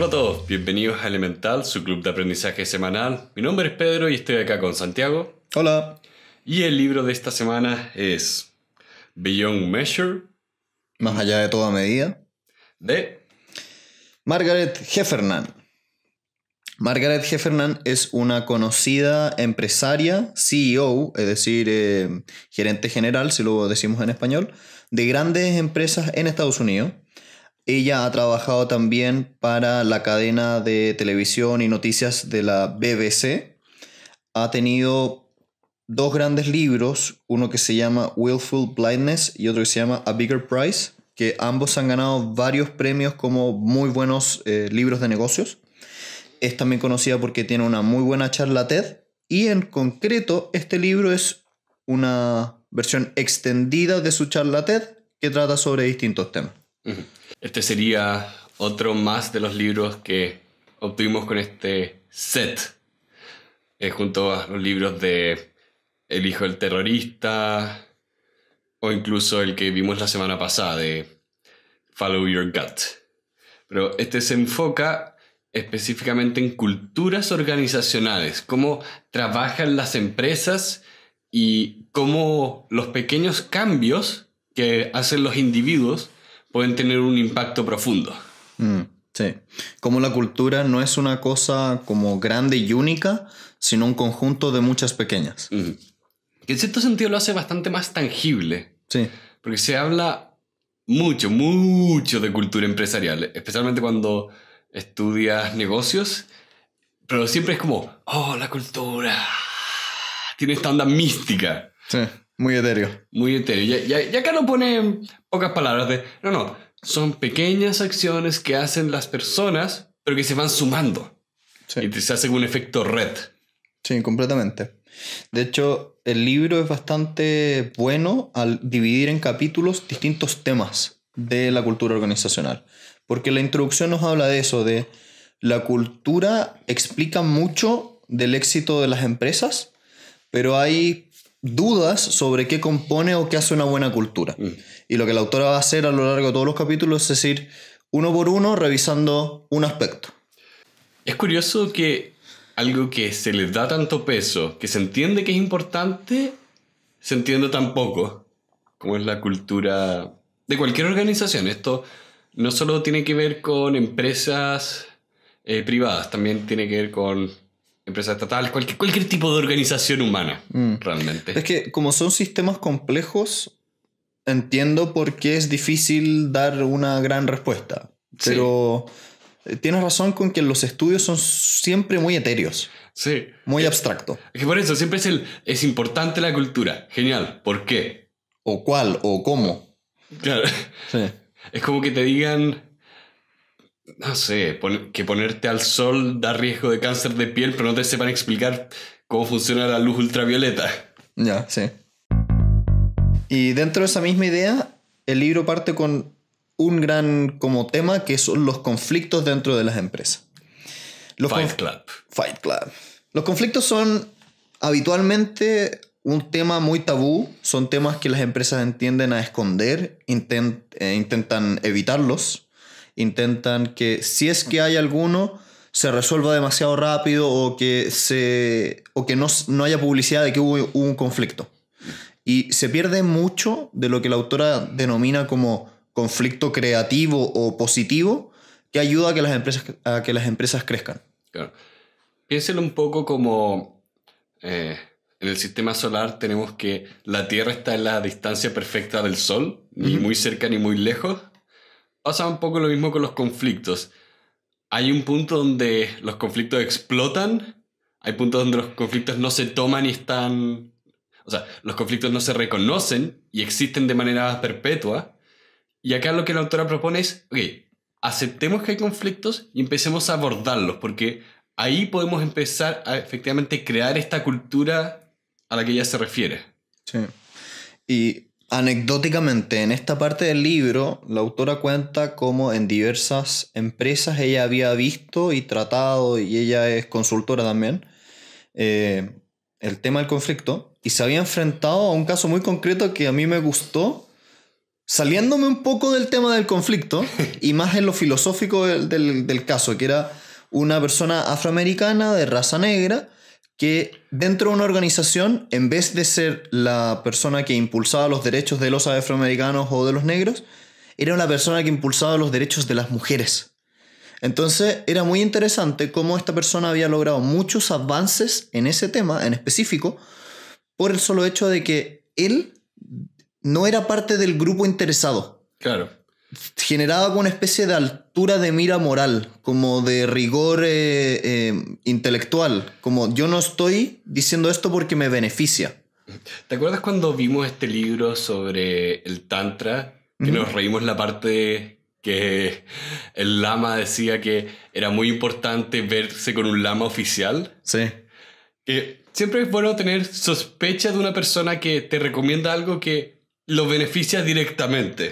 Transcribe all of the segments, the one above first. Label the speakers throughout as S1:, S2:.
S1: Hola a todos, bienvenidos a Elemental, su club de aprendizaje semanal. Mi nombre es Pedro y estoy acá con Santiago.
S2: Hola.
S1: Y el libro de esta semana es Beyond Measure,
S2: Más allá de toda medida,
S1: de
S2: Margaret Heffernan. Margaret Heffernan es una conocida empresaria, CEO, es decir, gerente general, si lo decimos en español, de grandes empresas en Estados Unidos. Ella ha trabajado también para la cadena de televisión y noticias de la BBC. Ha tenido dos grandes libros, uno que se llama Willful Blindness y otro que se llama A Bigger Price, que ambos han ganado varios premios como muy buenos libros de negocios. Es también conocida porque tiene una muy buena charla TED y en concreto este libro es una versión extendida de su charla TED que trata sobre distintos temas.
S1: Este sería otro más de los libros que obtuvimos con este set, junto a los libros de El hijo del terrorista o incluso el que vimos la semana pasada de Follow Your Gut. Pero este se enfoca específicamente en culturas organizacionales, cómo trabajan las empresas y cómo los pequeños cambios que hacen los individuos pueden tener un impacto profundo.
S2: Sí, como la cultura no es una cosa como grande y única, sino un conjunto de muchas pequeñas.
S1: Que en cierto sentido lo hace bastante más tangible.
S2: Sí.
S1: Porque se habla mucho de cultura empresarial, especialmente cuando estudias negocios, pero siempre es como, oh, la cultura tiene esta onda mística.
S2: Sí, muy etéreo.
S1: Muy etéreo. Y acá lo pone en pocas palabras de, no, son pequeñas acciones que hacen las personas, pero que se van sumando.
S2: Sí.
S1: Y se hace un efecto red.
S2: Sí, completamente. De hecho, el libro es bastante bueno al dividir en capítulos distintos temas de la cultura organizacional. Porque la introducción nos habla de eso, de la cultura explica mucho del éxito de las empresas, pero hay dudas sobre qué compone o qué hace una buena cultura. Y lo que la autora va a hacer a lo largo de todos los capítulos es ir uno por uno revisando un aspecto.
S1: Es curioso que algo que se le da tanto peso, que se entiende que es importante, se entiende tan poco, como es la cultura de cualquier organización. Esto no solo tiene que ver con empresas privadas, también tiene que ver con empresas estatales, cualquier tipo de organización humana, realmente.
S2: Es que como son sistemas complejos, entiendo por qué es difícil dar una gran respuesta. Pero tienes razón con que los estudios son siempre muy etéreos.
S1: Sí.
S2: Muy abstracto.
S1: Es que por eso siempre es importante la cultura. Genial. ¿Por qué?
S2: O cuál, o cómo.
S1: Claro.
S2: Sí.
S1: Es como que te digan, no sé, que ponerte al sol da riesgo de cáncer de piel, pero no te sepan explicar cómo funciona la luz ultravioleta.
S2: Ya, sí. Y dentro de esa misma idea, el libro parte con un gran como tema que son los conflictos dentro de las empresas.
S1: Fight Club.
S2: Fight Club. Los conflictos son habitualmente un tema muy tabú, son temas que las empresas tienden a esconder, intentan evitarlos, intentan que si es que hay alguno se resuelva demasiado rápido o que no haya publicidad de que hubo un conflicto. Y se pierde mucho de lo que la autora denomina como conflicto creativo o positivo que ayuda a que las empresas crezcan.
S1: Claro. Piénselo un poco como en el sistema solar tenemos que la Tierra está en la distancia perfecta del Sol, ni muy cerca ni muy lejos. Pasa un poco lo mismo con los conflictos. Hay un punto donde los conflictos explotan, hay puntos donde los conflictos no se toman y están... O sea, los conflictos no se reconocen y existen de manera perpetua. Y acá lo que la autora propone es, ok, aceptemos que hay conflictos y empecemos a abordarlos, porque ahí podemos empezar a efectivamente crear esta cultura a la que ella se refiere.
S2: Sí. Y anecdóticamente, en esta parte del libro, la autora cuenta cómo en diversas empresas ella había visto y tratado, y ella es consultora también, el tema del conflicto, y se había enfrentado a un caso muy concreto que a mí me gustó, Saliéndome un poco del tema del conflicto y más en lo filosófico del caso, que era una persona afroamericana de raza negra que dentro de una organización, en vez de ser la persona que impulsaba los derechos de los afroamericanos o de los negros, era una persona que impulsaba los derechos de las mujeres. Entonces era muy interesante cómo esta persona había logrado muchos avances en ese tema en específico por el solo hecho de que él no era parte del grupo interesado.
S1: Claro.
S2: Generaba como una especie de altura de mira moral, como de rigor intelectual, como yo no estoy diciendo esto porque me beneficia.
S1: ¿Te acuerdas cuando vimos este libro sobre el Tantra? Que nos reímos la parte que el lama decía que era muy importante verse con un lama oficial.
S2: Sí.
S1: Que siempre es bueno tener sospecha de una persona que te recomienda algo que lo beneficia directamente.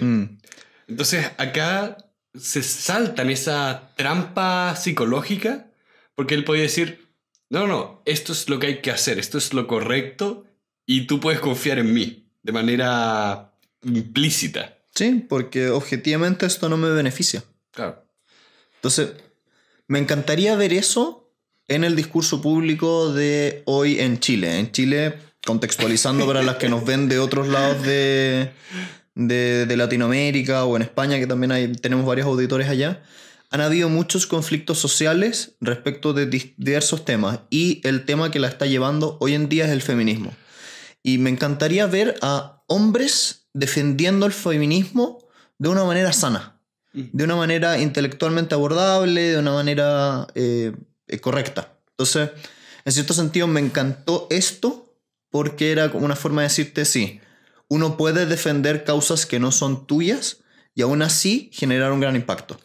S1: Entonces acá se saltan esa trampa psicológica porque él podía decir, no, esto es lo que hay que hacer, esto es lo correcto y tú puedes confiar en mí de manera implícita.
S2: Sí, porque objetivamente esto no me beneficia.
S1: Claro.
S2: Entonces, me encantaría ver eso en el discurso público de hoy en Chile. En Chile, contextualizando para las que nos ven de otros lados de Latinoamérica o en España, que también tenemos varios auditores allá, han habido muchos conflictos sociales respecto de diversos temas y el tema que la está llevando hoy en día es el feminismo. Y me encantaría ver a hombres defendiendo el feminismo de una manera sana, de una manera intelectualmente abordable, de una manera correcta. Entonces, en cierto sentido me encantó esto porque era como una forma de decirte, sí, uno puede defender causas que no son tuyas y aún así generar un gran impacto.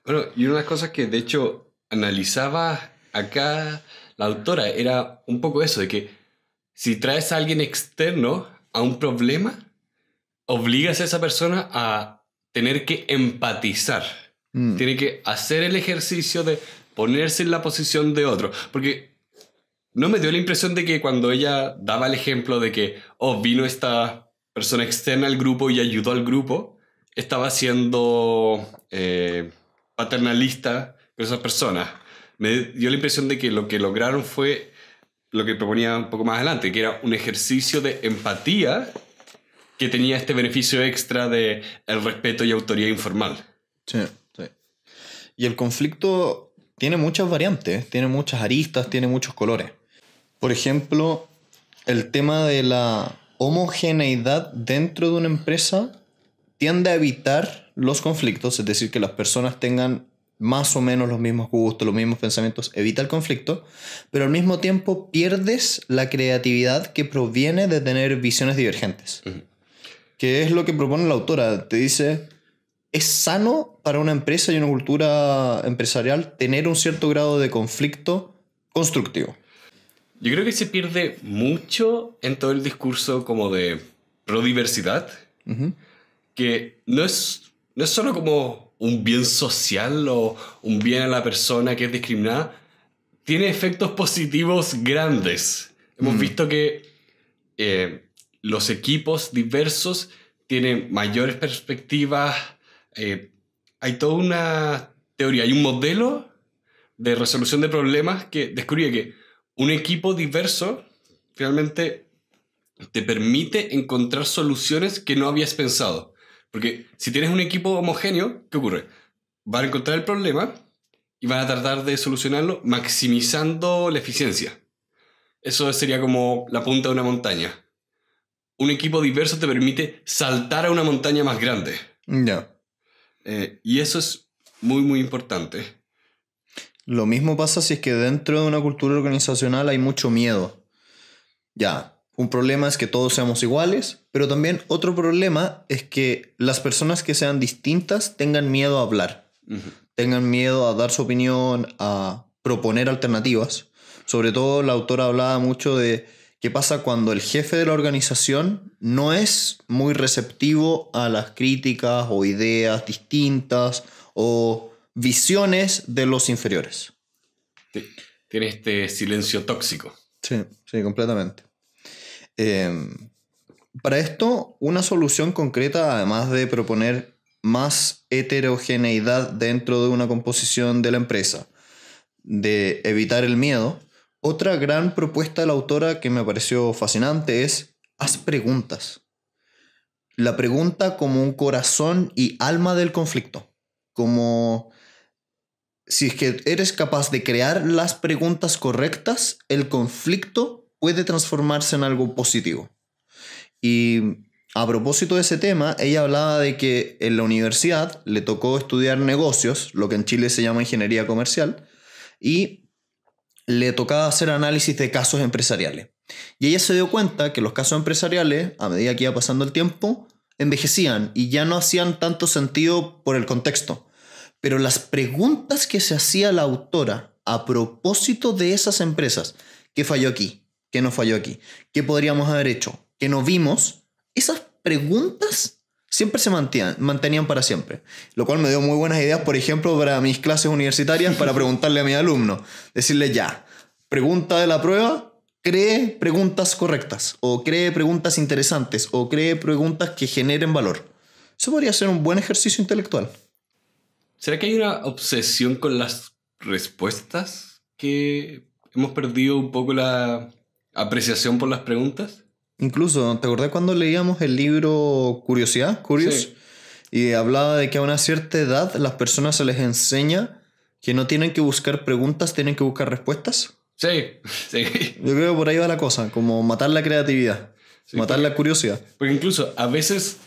S1: Bueno, y una de las cosas que de hecho analizaba acá la autora era un poco eso, de que si traes a alguien externo a un problema, obligas a esa persona a tener que empatizar. Tiene que hacer el ejercicio de ponerse en la posición de otro. Porque no me dio la impresión de que cuando ella daba el ejemplo de que vino esta persona externa al grupo y ayudó al grupo, estaba siendo paternalista con esas personas. Me dio la impresión de que lo que lograron fue lo que proponía un poco más adelante, que era un ejercicio de empatía que tenía este beneficio extra de el respeto y autoría informal.
S2: Sí, sí. Y el conflicto tiene muchas variantes, tiene muchas aristas, tiene muchos colores. Por ejemplo, el tema de la homogeneidad dentro de una empresa tiende a evitar los conflictos, es decir, que las personas tengan más o menos los mismos gustos, los mismos pensamientos, evita el conflicto, pero al mismo tiempo pierdes la creatividad que proviene de tener visiones divergentes. Que es lo que propone la autora. Te dice, es sano para una empresa y una cultura empresarial tener un cierto grado de conflicto constructivo.
S1: Yo creo que se pierde mucho en todo el discurso como de pro-diversidad, que no es solo como un bien social o un bien a la persona que es discriminada, tiene efectos positivos grandes. Hemos visto que los equipos diversos tienen mayores perspectivas. Hay toda una teoría, hay un modelo de resolución de problemas que descubre que un equipo diverso finalmente te permite encontrar soluciones que no habías pensado. Porque si tienes un equipo homogéneo, ¿qué ocurre? Van a encontrar el problema y van a tratar de solucionarlo maximizando la eficiencia. Eso sería como la punta de una montaña. Un equipo diverso te permite saltar a una montaña más grande.
S2: Ya.
S1: Y eso es muy, muy importante.
S2: Lo mismo pasa si es que dentro de una cultura organizacional hay mucho miedo. Ya, un problema es que todos seamos iguales, pero también otro problema es que las personas que sean distintas tengan miedo a hablar. Tengan miedo a dar su opinión, a proponer alternativas. Sobre todo la autora hablaba mucho de qué pasa cuando el jefe de la organización no es muy receptivo a las críticas o ideas distintas o visiones de los inferiores.
S1: Tiene este silencio tóxico.
S2: Sí, completamente. Para esto, una solución concreta, además de proponer más heterogeneidad dentro de una composición de la empresa, de evitar el miedo, otra gran propuesta de la autora que me pareció fascinante es: haz preguntas. La pregunta como un corazón y alma del conflicto. Como si es que eres capaz de crear las preguntas correctas, el conflicto puede transformarse en algo positivo. Y a propósito de ese tema, ella hablaba de que en la universidad le tocó estudiar negocios, lo que en Chile se llama ingeniería comercial, y le tocaba hacer análisis de casos empresariales. Y ella se dio cuenta que los casos empresariales, a medida que iba pasando el tiempo, envejecían y ya no hacían tanto sentido por el contexto. Pero las preguntas que se hacía la autora a propósito de esas empresas, ¿qué falló aquí? ¿Qué no falló aquí? ¿Qué podríamos haber hecho? ¿Qué no vimos? Esas preguntas siempre se mantenían para siempre. Lo cual me dio muy buenas ideas, por ejemplo, para mis clases universitarias, para preguntarle a mis alumnos. Decirle ya, pregunta de la prueba, cree preguntas correctas, o cree preguntas interesantes, o cree preguntas que generen valor. Eso podría ser un buen ejercicio intelectual.
S1: ¿Será que hay una obsesión con las respuestas? ¿Que hemos perdido un poco la apreciación por las preguntas?
S2: Incluso, ¿te acordás cuando leíamos el libro Curiosidad? Curious.
S1: Sí.
S2: Y hablaba de que a una cierta edad las personas se les enseña que no tienen que buscar preguntas, tienen que buscar respuestas.
S1: Sí, sí.
S2: Yo creo que por ahí va la cosa, como matar la creatividad,
S1: Sí,
S2: matar la curiosidad.
S1: Porque incluso a veces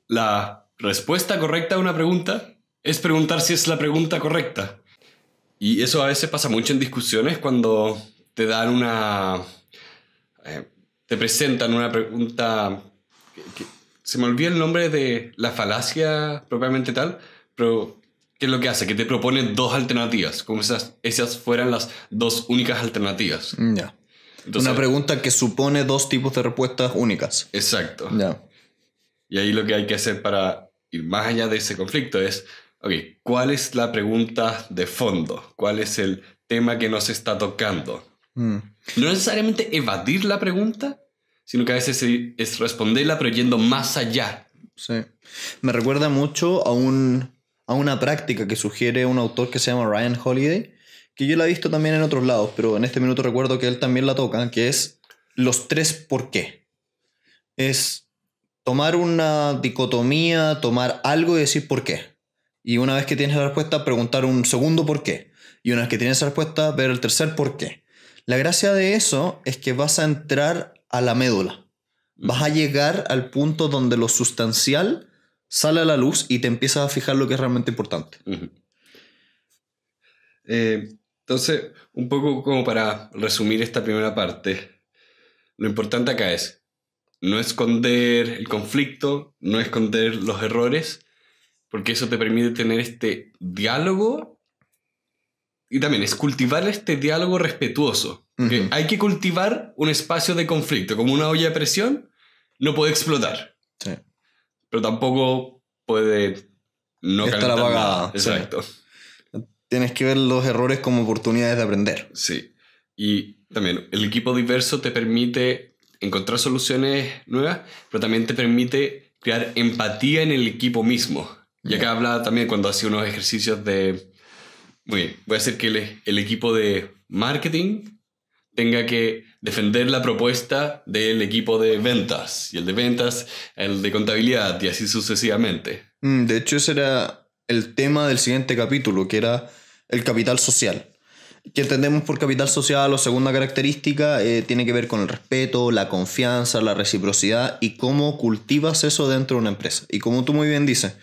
S1: la respuesta correcta a una pregunta es preguntar si es la pregunta correcta. Y eso a veces pasa mucho en discusiones cuando te dan te presentan una pregunta se me olvida el nombre de la falacia propiamente tal, pero ¿qué es lo que hace? Que te propone dos alternativas, como esas fueran las dos únicas alternativas.
S2: Ya.
S1: Entonces,
S2: Una pregunta que supone dos tipos de respuestas únicas.
S1: exacto.
S2: Ya.
S1: Y ahí lo que hay que hacer para ir más allá de ese conflicto es, ok, ¿cuál es la pregunta de fondo? ¿Cuál es el tema que nos está tocando? No necesariamente evadir la pregunta, sino que a veces es responderla pero yendo más allá.
S2: Sí. Me recuerda mucho a una práctica que sugiere un autor que se llama Ryan Holiday, que yo la he visto también en otros lados, pero en este minuto recuerdo que él también la toca, que es los 3 por qué. Es tomar una dicotomía, tomar algo y decir por qué. Y una vez que tienes la respuesta, preguntar un segundo por qué. Y una vez que tienes esa respuesta, ver el tercer por qué. La gracia de eso es que vas a entrar a la médula. Vas a llegar al punto donde lo sustancial sale a la luz y te empiezas a fijar lo que es realmente importante.
S1: Uh-huh. Entonces, un poco como para resumir esta primera parte, lo importante acá es no esconder el conflicto, no esconder los errores, porque eso te permite tener este diálogo y también es cultivar este diálogo respetuoso. Porque hay que cultivar un espacio de conflicto, como una olla de presión, no puede explotar.
S2: Sí.
S1: Pero tampoco puede no
S2: estar
S1: calentar
S2: apagada.
S1: nada. Exacto.
S2: Sí. Tienes que ver los errores como oportunidades de aprender.
S1: Sí. Y también el equipo diverso te permite encontrar soluciones nuevas, pero también te permite crear empatía en el equipo mismo. Y acá habla también cuando hacía unos ejercicios de... Muy bien, voy a hacer que el equipo de marketing tenga que defender la propuesta del equipo de ventas, y el de ventas, el de contabilidad, y así sucesivamente.
S2: De hecho, ese era el tema del siguiente capítulo, que era el capital social. ¿Qué entendemos por capital social o segunda característica? Tiene que ver con el respeto, la confianza, la reciprocidad y cómo cultivas eso dentro de una empresa. Y como tú muy bien dices,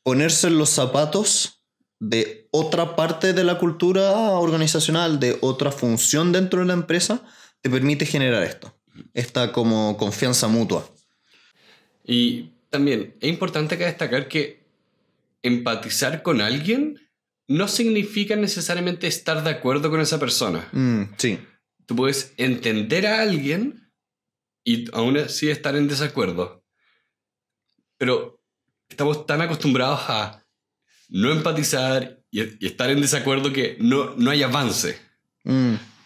S2: ponerse en los zapatos de otra parte de la cultura organizacional, de otra función dentro de la empresa, te permite generar esto. Esta como confianza mutua.
S1: Y también es importante acá destacar que empatizar con alguien no significa necesariamente estar de acuerdo con esa persona.
S2: Sí.
S1: Tú puedes entender a alguien y aún así estar en desacuerdo. Pero estamos tan acostumbrados a no empatizar y estar en desacuerdo que no hay avance.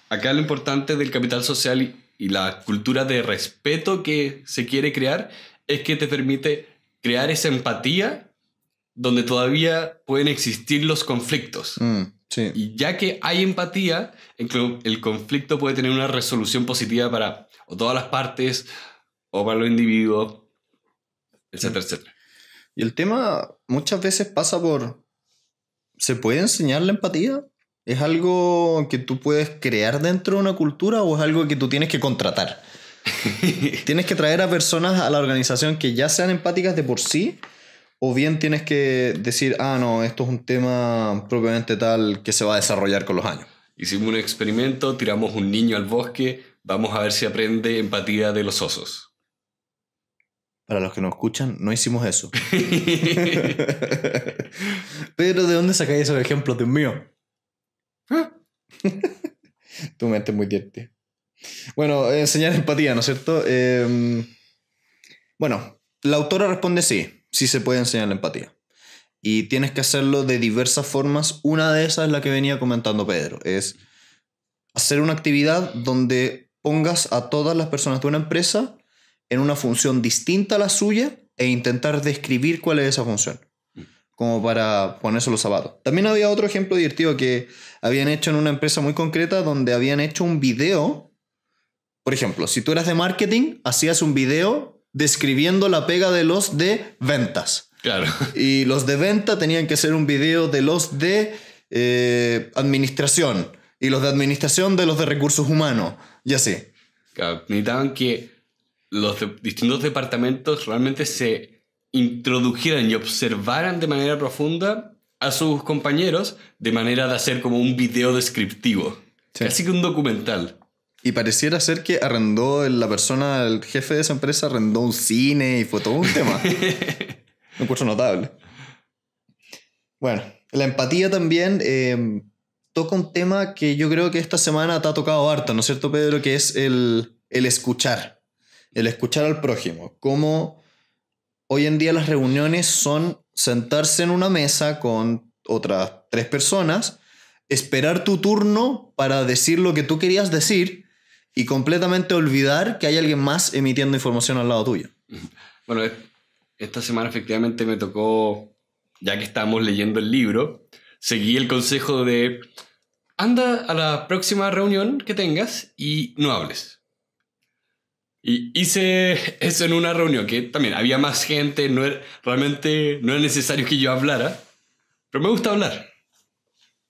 S1: Acá lo importante del capital social y la cultura de respeto que se quiere crear es que te permite crear esa empatía donde todavía pueden existir los conflictos.
S2: Sí.
S1: Y ya que hay empatía, el conflicto puede tener una resolución positiva para o todas las partes o para los individuos, etcétera, etcétera.
S2: Y el tema muchas veces pasa por... ¿Se puede enseñar la empatía? ¿Es algo que tú puedes crear dentro de una cultura o es algo que tú tienes que contratar? ¿Tienes que traer a personas a la organización que ya sean empáticas de por sí? ¿O bien tienes que decir, no, esto es un tema propiamente tal que se va a desarrollar con los años?
S1: Hicimos un experimento, tiramos un niño al bosque, vamos a ver si aprende empatía de los osos.
S2: Para los que nos escuchan, no hicimos eso. Pero ¿de dónde sacáis esos ejemplos, Dios mío? Tu mente es muy divertida. Bueno, enseñar empatía, ¿no es cierto? Bueno, la autora responde sí se puede enseñar la empatía. Y tienes que hacerlo de diversas formas. Una de esas es la que venía comentando Pedro. Es hacer una actividad donde pongas a todas las personas de una empresa en una función distinta a la suya e intentar describir cuál es esa función. Como para ponerse los zapatos. También había otro ejemplo divertido que habían hecho en una empresa muy concreta donde habían hecho un video. Por ejemplo, si tú eras de marketing, hacías un video describiendo la pega de los de ventas.
S1: Claro.
S2: Y los de venta tenían que hacer un video de los de administración. Y los de administración de los de recursos humanos. Y así.
S1: Claro, necesitaban que los distintos departamentos realmente se introdujeran y observaran de manera profunda a sus compañeros de manera de hacer como un video descriptivo. Sí. Casi que un documental.
S2: Y pareciera ser que arrendó la persona, el jefe de esa empresa, arrendó un cine y fue todo un tema. Un curso notable. Bueno, la empatía también toca un tema que yo creo que esta semana te ha tocado harto, ¿no es cierto, Pedro? Que es el escuchar. El escuchar al prójimo. Cómo hoy en día las reuniones son sentarse en una mesa con otras 3 personas, esperar tu turno para decir lo que tú querías decir y completamente olvidar que hay alguien más emitiendo información al lado tuyo.
S1: Bueno, esta semana efectivamente me tocó, ya que estábamos leyendo el libro, seguí el consejo de anda a la próxima reunión que tengas y no hables. Y hice eso en una reunión que también había más gente, realmente no era necesario que yo hablara, pero me gusta hablar.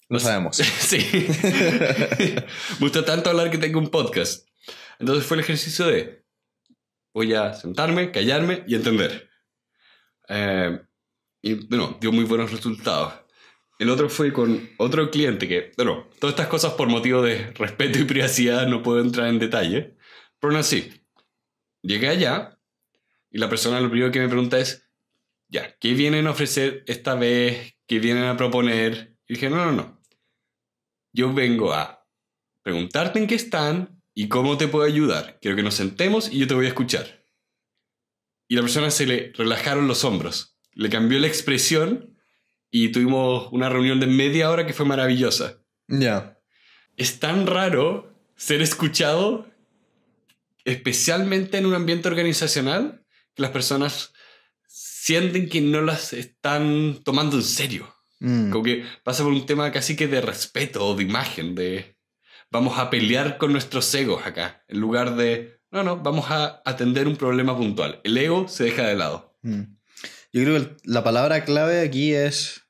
S2: Lo sabemos.
S1: Sí. Me gusta tanto hablar que tengo un podcast. Entonces fue el ejercicio de voy a sentarme, callarme y entender. Y bueno, dio muy buenos resultados. El otro fue con otro cliente que, bueno, todas estas cosas por motivo de respeto y privacidad no puedo entrar en detalle, pero aún así. Llegué allá y la persona lo primero que me pregunta es, ya, ¿qué vienen a ofrecer esta vez? ¿Qué vienen a proponer? Y dije, no. Yo vengo a preguntarte en qué están y cómo te puedo ayudar. Quiero que nos sentemos y yo te voy a escuchar. Y la persona se le relajaron los hombros. Le cambió la expresión y tuvimos una reunión de media hora que fue maravillosa.
S2: Ya.
S1: Es tan raro ser escuchado, especialmente en un ambiente organizacional, que las personas sienten que no las están tomando en serio. Como que pasa por un tema casi que de respeto o de imagen, de vamos a pelear con nuestros egos acá, en lugar de no, vamos a atender un problema puntual. El ego se deja de lado.
S2: Yo creo que la palabra clave aquí es,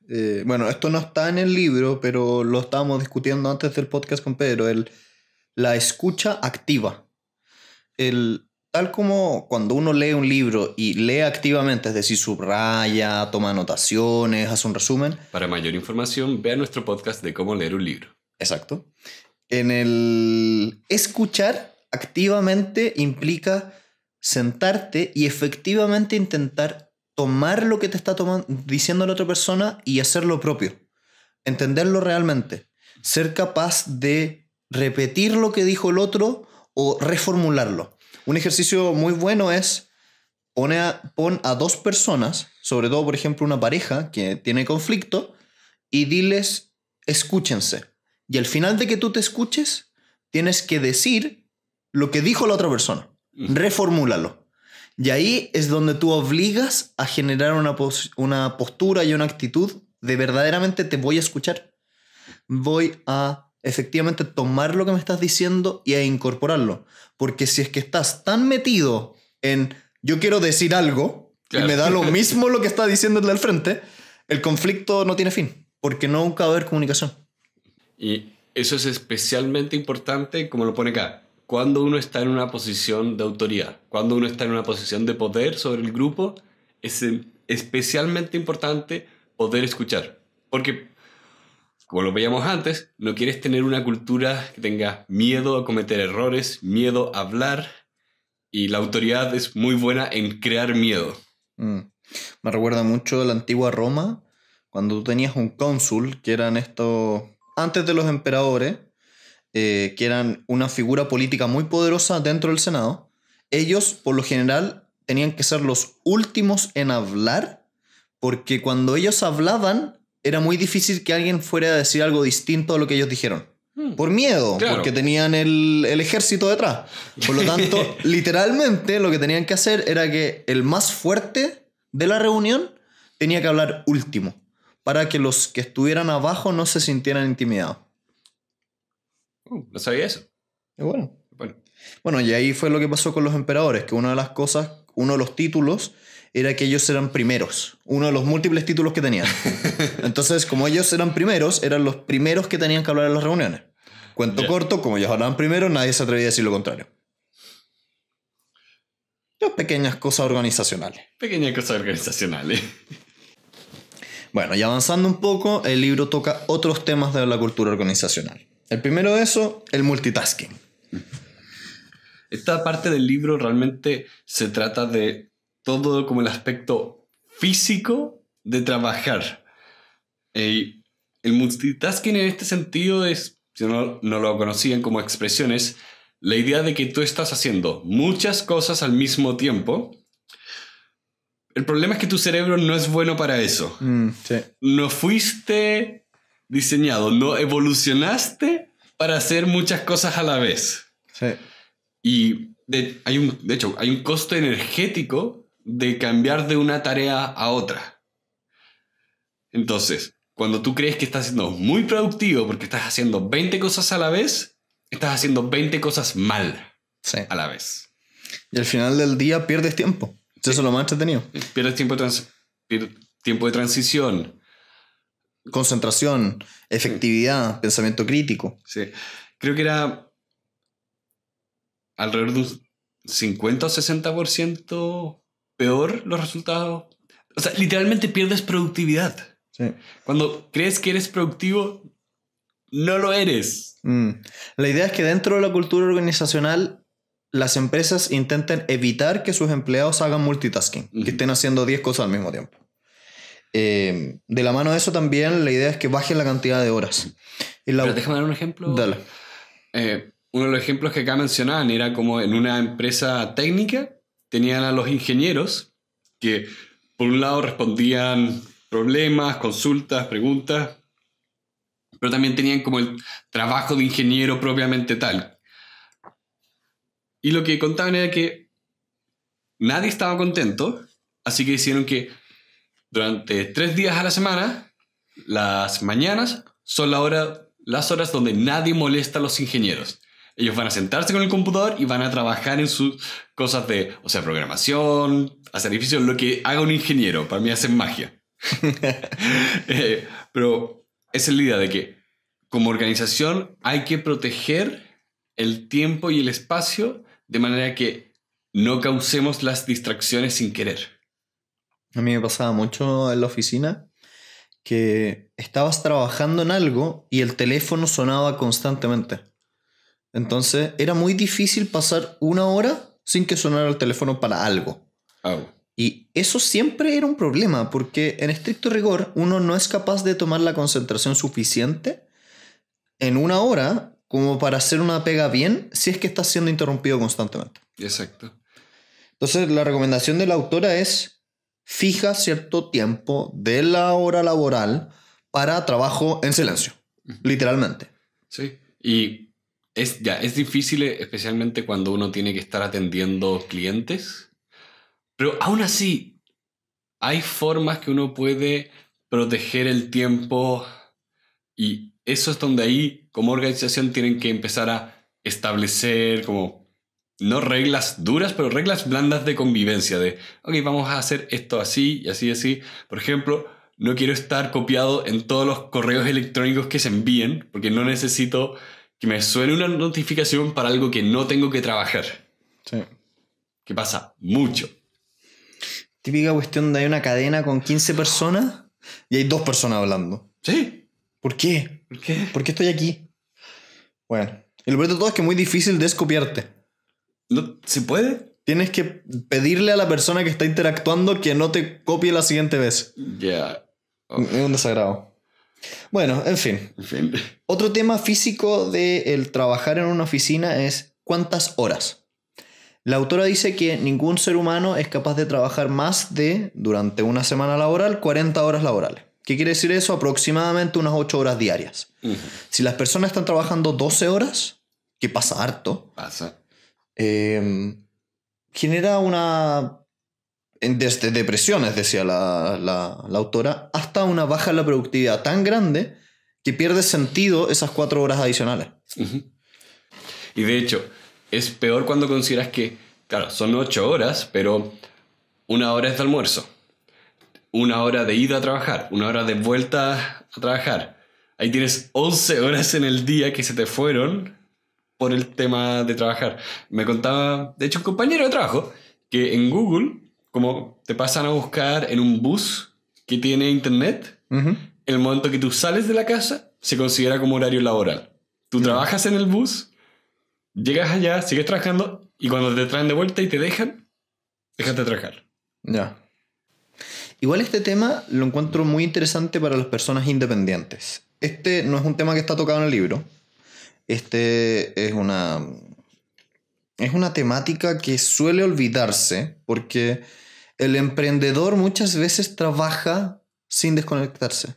S2: bueno, esto no está en el libro, pero lo estábamos discutiendo antes del podcast con Pedro, la escucha activa. Tal como cuando uno lee un libro y lee activamente, es decir, subraya, toma anotaciones, hace un resumen.
S1: Para mayor información, vea nuestro podcast de cómo leer un libro.
S2: Exacto. En el escuchar activamente implica sentarte y efectivamente intentar tomar lo que te está diciendo la otra persona y hacerlo propio. Entenderlo realmente. Ser capaz de repetir lo que dijo el otro o reformularlo. Un ejercicio muy bueno es pon a 2 personas, sobre todo por ejemplo una pareja que tiene conflicto, y diles escúchense. Y al final de que tú te escuches, tienes que decir lo que dijo la otra persona. Reformúlalo. Y ahí es donde tú obligas a generar una postura y una actitud de verdaderamente te voy a escuchar. Voy a efectivamente tomar lo que me estás diciendo y a incorporarlo. Porque si es que estás tan metido en yo quiero decir algo, claro, y me da lo mismo lo que está diciendo el del frente, el conflicto no tiene fin. Porque nunca va a haber comunicación.
S1: Y eso es especialmente importante, como lo pone acá, cuando uno está en una posición de autoridad, cuando uno está en una posición de poder sobre el grupo, es especialmente importante poder escuchar. Porque, como lo veíamos antes, no quieres tener una cultura que tenga miedo a cometer errores, miedo a hablar, y la autoridad es muy buena en crear miedo.
S2: Me recuerda mucho a la antigua Roma, cuando tú tenías un cónsul, que eran estos, antes de los emperadores, que eran una figura política muy poderosa dentro del Senado. Ellos, por lo general, tenían que ser los últimos en hablar, porque cuando ellos hablaban, era muy difícil que alguien fuera a decir algo distinto a lo que ellos dijeron. Por miedo, claro, porque tenían el ejército detrás. Por lo tanto, literalmente lo que tenían que hacer era que el más fuerte de la reunión tenía que hablar último, para que los que estuvieran abajo no se sintieran intimidados.
S1: No sabía eso.
S2: Bueno, y ahí fue lo que pasó con los emperadores, que una de las cosas, uno de los títulos, era que ellos eran primeros. Uno de los múltiples títulos que tenían. Entonces, como ellos eran primeros, eran los primeros que tenían que hablar en las reuniones. Cuento corto, como ellos hablaban primero, nadie se atrevía a decir lo contrario. Pequeñas cosas organizacionales.
S1: Pequeñas cosas organizacionales.
S2: Bueno, y avanzando un poco, el libro toca otros temas de la cultura organizacional. El primero de eso, el multitasking.
S1: Esta parte del libro realmente se trata de todo como el aspecto físico de trabajar. El multitasking en este sentido es, si no lo conocían como expresiones, la idea de que tú estás haciendo muchas cosas al mismo tiempo. El problema es que tu cerebro no es bueno para eso.
S2: Sí.
S1: No fuiste diseñado, no evolucionaste para hacer muchas cosas a la vez.
S2: Sí.
S1: Y de hecho, hay un costo energético de cambiar de una tarea a otra. Entonces, cuando tú crees que estás siendo muy productivo porque estás haciendo 20 cosas a la vez, estás haciendo 20 cosas mal a la vez.
S2: Y al final del día pierdes tiempo. Eso es lo más entretenido.
S1: Pierdes tiempo de transición.
S2: Concentración, efectividad, pensamiento crítico.
S1: Sí. Creo que era alrededor de un 50 o 60% peor los resultados. O sea, literalmente pierdes productividad.
S2: Sí.
S1: Cuando crees que eres productivo, no lo eres.
S2: La idea es que dentro de la cultura organizacional, las empresas intenten evitar que sus empleados hagan multitasking, que estén haciendo 10 cosas al mismo tiempo. De la mano de eso también, la idea es que bajen la cantidad de horas.
S1: Pero déjame dar un ejemplo.
S2: Dale.
S1: Uno de los ejemplos que acá mencionaban era como en una empresa técnica tenían a los ingenieros que por un lado respondían problemas, consultas, preguntas, pero también tenían como el trabajo de ingeniero propiamente tal. Y lo que contaban era que nadie estaba contento, así que hicieron que durante 3 días a la semana, las mañanas son las horas donde nadie molesta a los ingenieros. Ellos van a sentarse con el computador y van a trabajar en sus cosas de, o sea, programación, hacer edificios, lo que haga un ingeniero. Para mí hacen magia. Pero esa es la idea de que como organización hay que proteger el tiempo y el espacio de manera que no causemos las distracciones sin querer.
S2: A mí me pasaba mucho en la oficina que estabas trabajando en algo y el teléfono sonaba constantemente. Entonces era muy difícil pasar 1 hora sin que sonara el teléfono para algo. Y eso siempre era un problema porque en estricto rigor uno no es capaz de tomar la concentración suficiente en 1 hora como para hacer una pega bien si es que estás siendo interrumpido constantemente.
S1: Exacto.
S2: Entonces la recomendación de la autora es fija cierto tiempo de la hora laboral para trabajo en silencio, literalmente.
S1: Sí, y Es difícil, especialmente cuando uno tiene que estar atendiendo clientes, pero aún así hay formas que uno puede proteger el tiempo y eso es donde ahí como organización tienen que empezar a establecer como no reglas duras, pero reglas blandas de convivencia de, ok, vamos a hacer esto así y así y así. Por ejemplo, no quiero estar copiado en todos los correos electrónicos que se envíen porque no necesito que me suene una notificación para algo que no tengo que trabajar.
S2: Sí.
S1: Que pasa mucho.
S2: Típica cuestión de hay una cadena con 15 personas y hay 2 personas hablando.
S1: Sí.
S2: ¿Por qué?
S1: ¿Por qué?
S2: ¿Por qué estoy aquí? Bueno, y lo peor de todo es que es muy difícil descopiarte.
S1: ¿No se puede?
S2: Tienes que pedirle a la persona que está interactuando que no te copie la siguiente vez.
S1: Ya.
S2: Es un desagrado. Bueno, en fin.
S1: En fin.
S2: Otro tema físico del trabajar en una oficina es ¿cuántas horas? La autora dice que ningún ser humano es capaz de trabajar más de, durante una semana laboral, 40 horas laborales. ¿Qué quiere decir eso? Aproximadamente unas 8 horas diarias.
S1: Uh-huh.
S2: Si las personas están trabajando 12 horas, que pasa harto,
S1: Pasa.
S2: genera una... Desde depresiones, decía la autora, hasta una baja en la productividad tan grande que pierde sentido esas 4 horas adicionales.
S1: Uh-huh. Y de hecho, es peor cuando consideras que, claro, son 8 horas, pero 1 hora es de almuerzo, 1 hora de ida a trabajar, 1 hora de vuelta a trabajar. Ahí tienes 11 horas en el día que se te fueron por el tema de trabajar. Me contaba, de hecho, un compañero de trabajo, que en Google, como te pasan a buscar en un bus que tiene internet,
S2: Uh-huh.
S1: el momento que tú sales de la casa se considera como horario laboral. Tú trabajas en el bus, llegas allá, sigues trabajando y cuando te traen de vuelta y te dejan, dejas de trabajar.
S2: Ya. Igual este tema lo encuentro muy interesante para las personas independientes. Este no es un tema que está tocado en el libro. Este es una temática que suele olvidarse porque el emprendedor muchas veces trabaja sin desconectarse.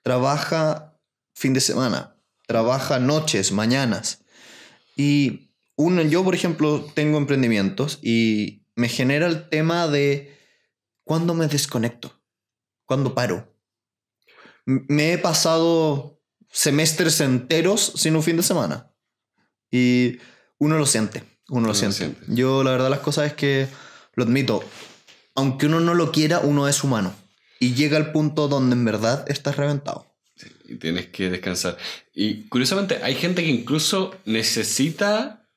S2: Trabaja fin de semana, trabaja noches, mañanas. Y yo, por ejemplo, tengo emprendimientos y me genera el tema de ¿cuándo me desconecto? ¿Cuándo paro? Me he pasado semestres enteros sin un fin de semana. Y uno lo siente. Uno lo siente. Yo, la verdad, las cosas es que lo admito. Aunque uno no lo quiera, uno es humano. Y llega al punto donde en verdad estás reventado.
S1: Sí, y tienes que descansar. Y curiosamente, hay gente que incluso necesita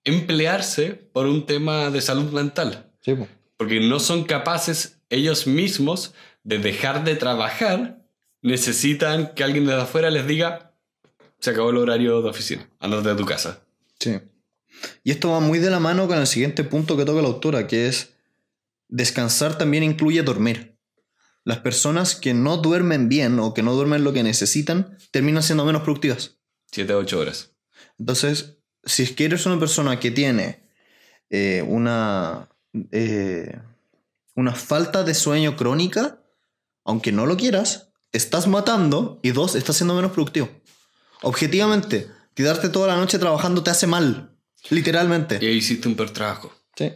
S1: emplearse por un tema de salud mental.
S2: Sí, pues.
S1: Porque no son capaces ellos mismos de dejar de trabajar. Necesitan que alguien de afuera les diga: se acabó el horario de oficina, ándate a tu casa.
S2: Sí. Y esto va muy de la mano con el siguiente punto que toca la autora, que es descansar también incluye dormir. Las personas que no duermen bien o que no duermen lo que necesitan terminan siendo menos productivas.
S1: 7 a 8 horas.
S2: Entonces, si es que eres una persona que tiene una falta de sueño crónica, aunque no lo quieras, te estás matando y 2, estás siendo menos productivo. Objetivamente, quedarte toda la noche trabajando te hace mal, literalmente.
S1: Y ahí hiciste un peor trabajo.
S2: Sí.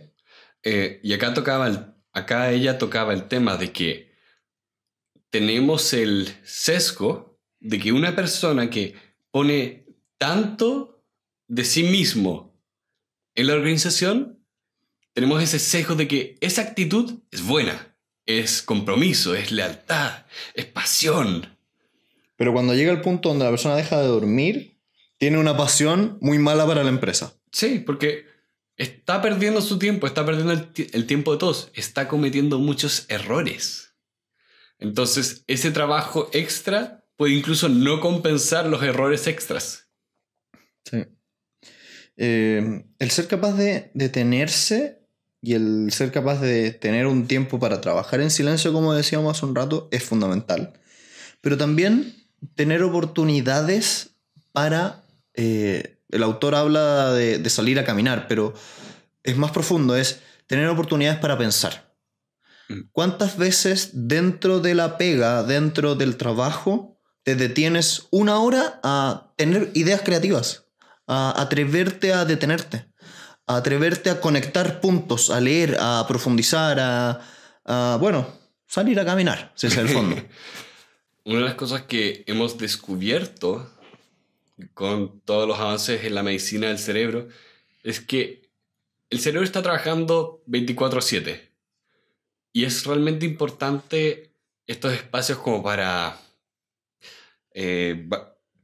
S1: Y acá ella tocaba el tema de que tenemos el sesgo de que una persona que pone tanto de sí mismo en la organización, tenemos ese sesgo de que esa actitud es buena, es compromiso, es lealtad, es pasión.
S2: Pero cuando llega el punto donde la persona deja de dormir, tiene una pasión muy mala para la empresa.
S1: Sí, porque está perdiendo su tiempo, está perdiendo el tiempo de todos, está cometiendo muchos errores. Entonces, ese trabajo extra puede incluso no compensar los errores extras.
S2: Sí. El ser capaz de detenerse y el ser capaz de tener un tiempo para trabajar en silencio, como decíamos hace un rato, es fundamental. Pero también tener oportunidades para... el autor habla de salir a caminar, pero es más profundo, es tener oportunidades para pensar. ¿Cuántas veces dentro de la pega, dentro del trabajo, te detienes una hora a tener ideas creativas, a atreverte a detenerte, a atreverte a conectar puntos, a leer, a profundizar, bueno, salir a caminar, si es el fondo.
S1: Una de las cosas que hemos descubierto con todos los avances en la medicina del cerebro es que el cerebro está trabajando 24/7 y es realmente importante estos espacios como para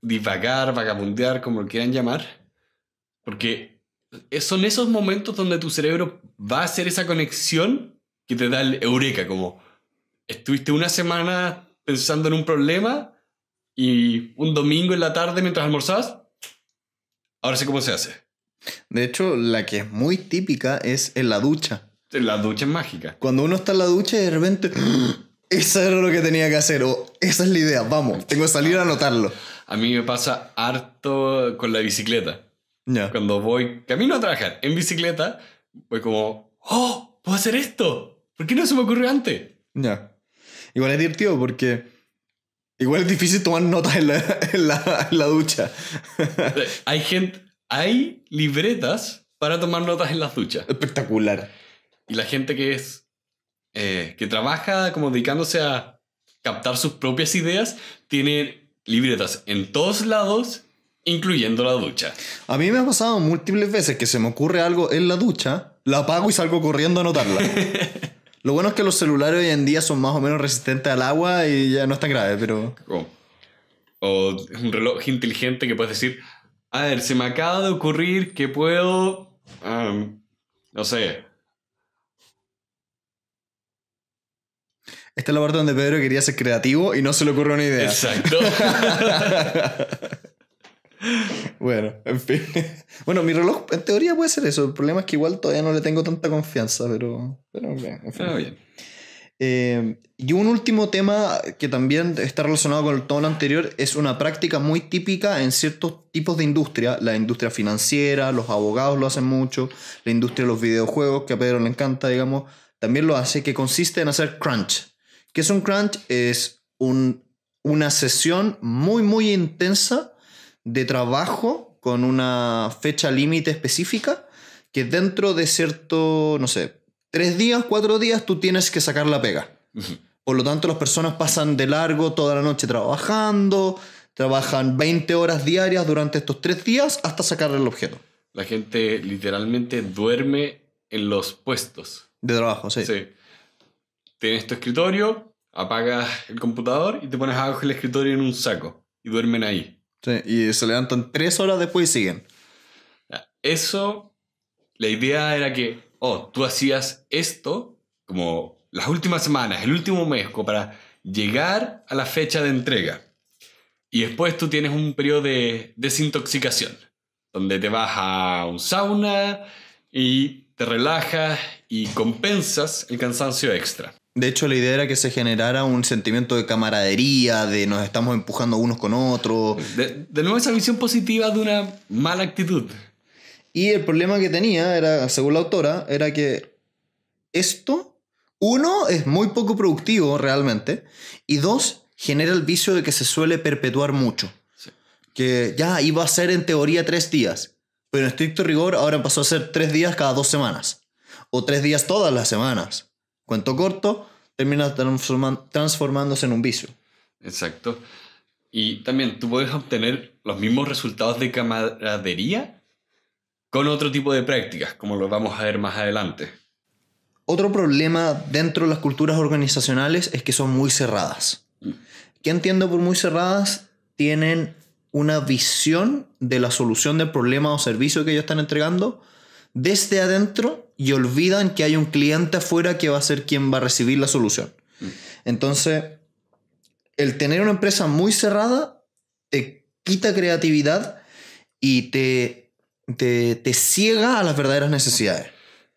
S1: divagar, vagabundear, como lo quieran llamar, porque son esos momentos donde tu cerebro va a hacer esa conexión que te da el eureka, como estuviste una semana pensando en un problema y un domingo en la tarde mientras almorzabas, ahora sé cómo se hace.
S2: De hecho, la que es muy típica es en la ducha.
S1: La ducha es mágica.
S2: Cuando uno está en la ducha y de repente, eso era lo que tenía que hacer, o esa es la idea, vamos, tengo que salir a anotarlo.
S1: A mí me pasa harto con la bicicleta.
S2: Ya.
S1: Cuando voy camino a trabajar en bicicleta, voy como, ¡oh! ¿Puedo hacer esto? ¿Por qué no se me ocurrió antes?
S2: Ya. Igual es divertido porque igual es difícil tomar notas en la ducha.
S1: Hay libretas para tomar notas en las duchas.
S2: Espectacular.
S1: Y la gente que trabaja como dedicándose a captar sus propias ideas, tiene libretas en todos lados, incluyendo la ducha.
S2: A mí me ha pasado múltiples veces que se me ocurre algo en la ducha, la apago y salgo corriendo a anotarla. Lo bueno es que los celulares hoy en día son más o menos resistentes al agua y ya no es tan grave, pero...
S1: O un reloj inteligente que puedes decir, a ver, se me acaba de ocurrir que puedo, no sé.
S2: Esta es la parte donde Pedro quería ser creativo y no se le ocurrió una idea.
S1: Exacto.
S2: Bueno, en fin. Bueno, mi reloj en teoría puede ser eso. El problema es que igual todavía no le tengo tanta confianza, pero bien, en fin.
S1: Bien.
S2: Y un último tema que también está relacionado con el tono anterior es una práctica muy típica en ciertos tipos de industria. La industria financiera, los abogados lo hacen mucho, la industria de los videojuegos, que a Pedro le encanta, digamos, también lo hace, que consiste en hacer crunch. ¿Qué es un crunch? Es una sesión muy, muy intensa de trabajo con una fecha límite específica que dentro de cierto, no sé, 3 días, 4 días tú tienes que sacar la pega. Por lo tanto, las personas pasan de largo toda la noche trabajando, trabajan 20 horas diarias durante estos 3 días hasta sacar el objeto.
S1: La gente literalmente duerme en los puestos.
S2: De trabajo, sí.
S1: Sí. Tienes tu escritorio, apagas el computador y te pones abajo el escritorio en un saco y duermen ahí.
S2: Sí, y se levantan 3 horas después y siguen.
S1: Eso, la idea era que, tú hacías esto como las últimas semanas, el último mes, como para llegar a la fecha de entrega. Y después tú tienes un periodo de desintoxicación, donde te vas a un sauna y te relajas y compensas el cansancio extra.
S2: De hecho, la idea era que se generara un sentimiento de camaradería, de nos estamos empujando unos con otros.
S1: De nuevo esa visión positiva de una mala actitud.
S2: Y el problema que tenía, era, según la autora, era que esto, 1, es muy poco productivo realmente, y 2, genera el vicio de que se suele perpetuar mucho.
S1: Sí.
S2: Que ya iba a ser en teoría 3 días, pero en estricto rigor ahora pasó a ser 3 días cada 2 semanas. O 3 días todas las semanas. Cuento corto, termina transformándose en un vicio.
S1: Exacto. Y también tú puedes obtener los mismos resultados de camaradería con otro tipo de prácticas, como lo vamos a ver más adelante.
S2: Otro problema dentro de las culturas organizacionales es que son muy cerradas. ¿Qué entiendo por muy cerradas? Tienen una visión de la solución del problema o servicio que ellos están entregando desde adentro y olvidan que hay un cliente afuera que va a ser quien va a recibir la solución. Entonces, el tener una empresa muy cerrada te quita creatividad y te ciega a las verdaderas necesidades.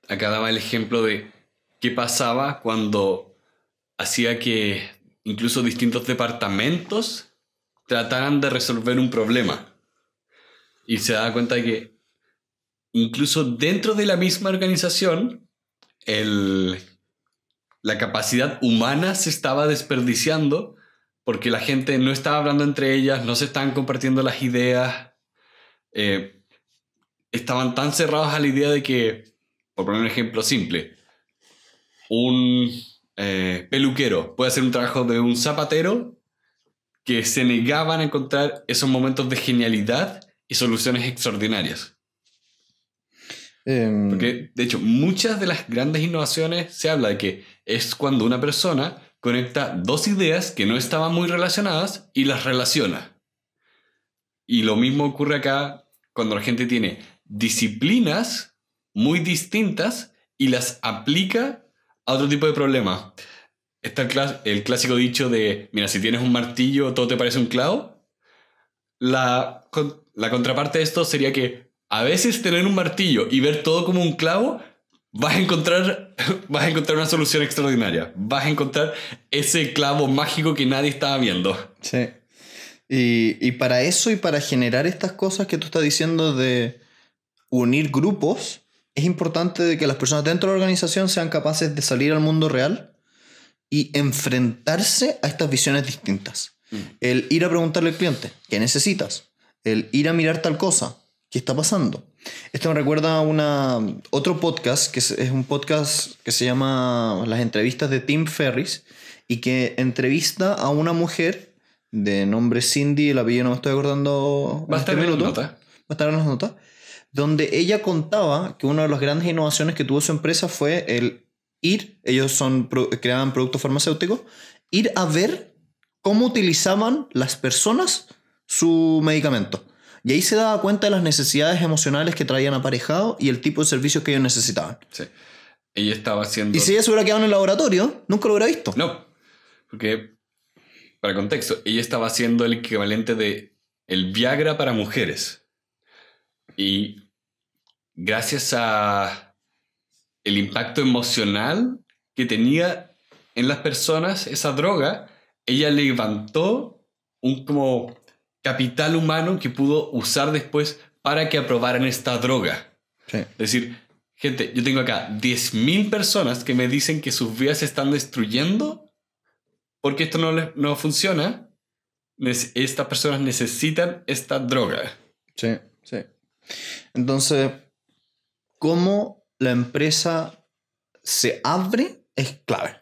S1: Acá daba el ejemplo de qué pasaba cuando hacía que incluso distintos departamentos trataran de resolver un problema. Y se daba cuenta de que incluso dentro de la misma organización, la capacidad humana se estaba desperdiciando porque la gente no estaba hablando entre ellas, no se estaban compartiendo las ideas, estaban tan cerrados a la idea de que, por poner un ejemplo simple, un peluquero puede hacer un trabajo de un zapatero, que se negaban a encontrar esos momentos de genialidad y soluciones extraordinarias. Porque, de hecho, muchas de las grandes innovaciones se habla de que es cuando una persona conecta dos ideas que no estaban muy relacionadas y las relaciona. Y lo mismo ocurre acá cuando la gente tiene disciplinas muy distintas y las aplica a otro tipo de problemas. Está el clásico dicho de, mira, si tienes un martillo, todo te parece un clavo. La contraparte de esto sería que a veces tener un martillo y ver todo como un clavo, vas a encontrar una solución extraordinaria. Vas a encontrar ese clavo mágico que nadie estaba viendo.
S2: Sí. Y para eso y para generar estas cosas que tú estás diciendo de unir grupos, es importante que las personas dentro de la organización sean capaces de salir al mundo real y enfrentarse a estas visiones distintas. El ir a preguntarle al cliente, ¿qué necesitas? El ir a mirar tal cosa, ¿qué está pasando? Esto me recuerda a otro podcast, que es un podcast que se llama Las entrevistas de Tim Ferriss, y que entrevista a una mujer de nombre Cindy, el apellido no me estoy acordando.
S1: Va a estar en las notas.
S2: Va a estar en las notas. Donde ella contaba que una de las grandes innovaciones que tuvo su empresa fue el ir, ellos creaban productos farmacéuticos, ir a ver cómo utilizaban las personas su medicamento. Y ahí se daba cuenta de las necesidades emocionales que traían aparejado y el tipo de servicios que ellos necesitaban.
S1: Sí. Ella estaba haciendo...
S2: Y si ella se hubiera quedado en el laboratorio, nunca lo hubiera visto.
S1: No, porque, para contexto, ella estaba haciendo el equivalente de el Viagra para mujeres. Y gracias a el impacto emocional que tenía en las personas esa droga, ella levantó un como capital humano que pudo usar después para que aprobaran esta droga.
S2: Sí.
S1: Es decir, gente, yo tengo acá 10.000 personas que me dicen que sus vidas se están destruyendo porque esto no funciona. Estas personas necesitan esta droga.
S2: Sí, sí. Entonces, cómo la empresa se abre es clave.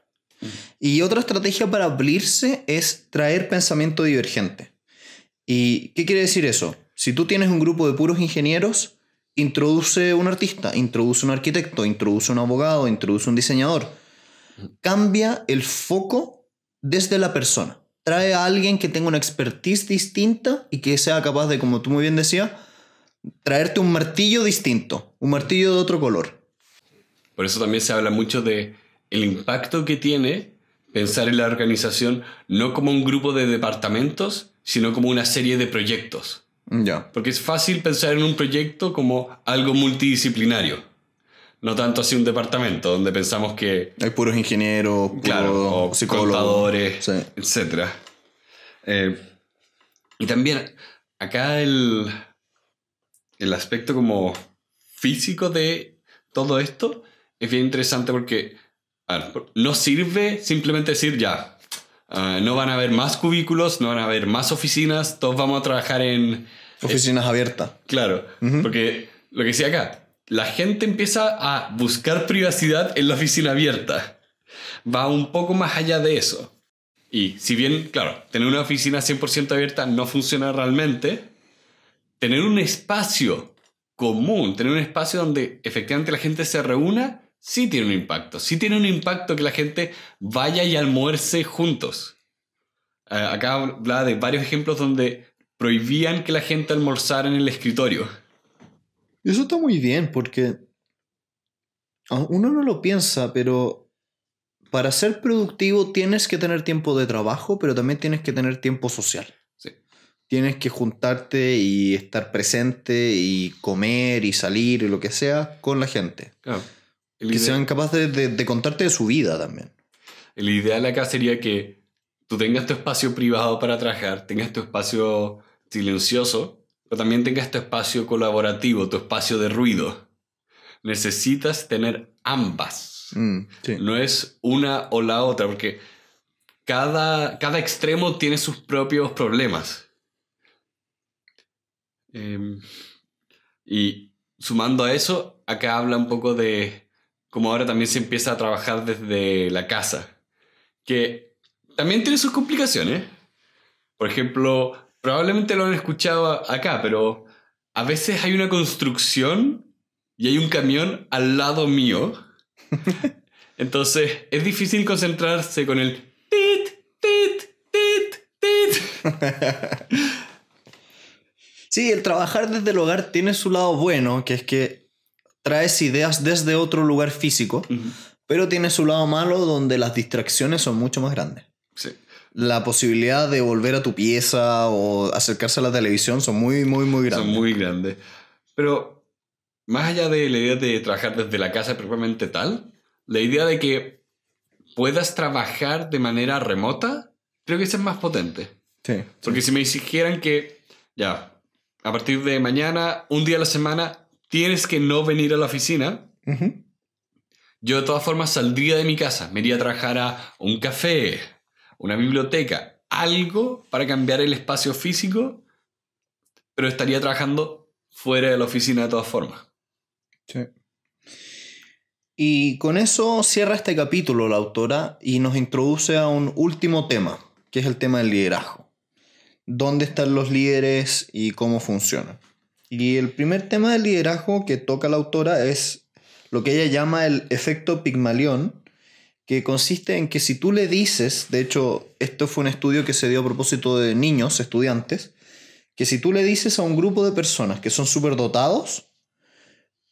S2: Y otra estrategia para abrirse es traer pensamiento divergente. ¿Y qué quiere decir eso? Si tú tienes un grupo de puros ingenieros, introduce un artista, introduce un arquitecto, introduce un abogado, introduce un diseñador. Cambia el foco desde la persona. Trae a alguien que tenga una expertise distinta y que sea capaz de, como tú muy bien decías, traerte un martillo distinto, un martillo de otro color.
S1: Por eso también se habla mucho de el impacto que tiene pensar en la organización no como un grupo de departamentos, sino como una serie de proyectos.
S2: Ya.
S1: Porque es fácil pensar en un proyecto como algo multidisciplinario. No tanto así un departamento donde pensamos que...
S2: Hay puros ingenieros,
S1: claro, o
S2: psicólogos,
S1: contadores,
S2: sí,
S1: etc. Y también acá el aspecto como físico de todo esto es bien interesante porque no sirve simplemente decir ya, no van a haber más cubículos, no van a haber más oficinas, todos vamos a trabajar en...
S2: oficinas abiertas.
S1: Claro, porque lo que decía acá, la gente empieza a buscar privacidad en la oficina abierta. Va un poco más allá de eso. Y si bien, claro, tener una oficina 100% abierta no funciona realmente, tener un espacio común, tener un espacio donde efectivamente la gente se reúna, sí tiene un impacto. Sí tiene un impacto que la gente vaya y almuerce juntos. Acá hablaba de varios ejemplos donde prohibían que la gente almorzara en el escritorio.
S2: Y eso está muy bien porque uno no lo piensa, pero para ser productivo tienes que tener tiempo de trabajo, pero también tienes que tener tiempo social.
S1: Sí.
S2: Tienes que juntarte y estar presente y comer y salir y lo que sea con la gente.
S1: Claro.
S2: Que sean capaces de contarte de su vida también.
S1: El ideal acá sería que tú tengas tu espacio privado para trabajar, tengas tu espacio silencioso, pero también tengas tu espacio colaborativo, tu espacio de ruido. Necesitas tener ambas.
S2: Sí.
S1: No es una o la otra, porque cada extremo tiene sus propios problemas. Y sumando a eso, acá habla un poco de cómo ahora también se empieza a trabajar desde la casa, que también tiene sus complicaciones. Por ejemplo, probablemente lo han escuchado acá, pero a veces hay una construcción y hay un camión al lado mío. Entonces es difícil concentrarse con el tit, tit, tit, tit.
S2: Sí, el trabajar desde el hogar tiene su lado bueno, que es que traes ideas desde otro lugar físico, pero tiene su lado malo donde las distracciones son mucho más grandes.
S1: Sí.
S2: La posibilidad de volver a tu pieza o acercarse a la televisión son muy, muy, muy grandes.
S1: Son muy grandes. Pero más allá de la idea de trabajar desde la casa propiamente tal, la idea de que puedas trabajar de manera remota, creo que esa es más potente.
S2: Sí.
S1: Porque si me exigieran que, ya, a partir de mañana, un día a la semana, tienes que no venir a la oficina, yo de todas formas saldría de mi casa, me iría a trabajar a un café, una biblioteca, algo para cambiar el espacio físico, pero estaría trabajando fuera de la oficina de todas formas.
S2: Sí. Y con eso cierra este capítulo la autora y nos introduce a un último tema, que es el tema del liderazgo. ¿Dónde están los líderes y cómo funcionan? Y el primer tema del liderazgo que toca la autora es lo que ella llama el efecto Pigmalión, que consiste en que si tú le dices, de hecho esto fue un estudio que se dio a propósito de niños, estudiantes, que si tú le dices a un grupo de personas que son superdotados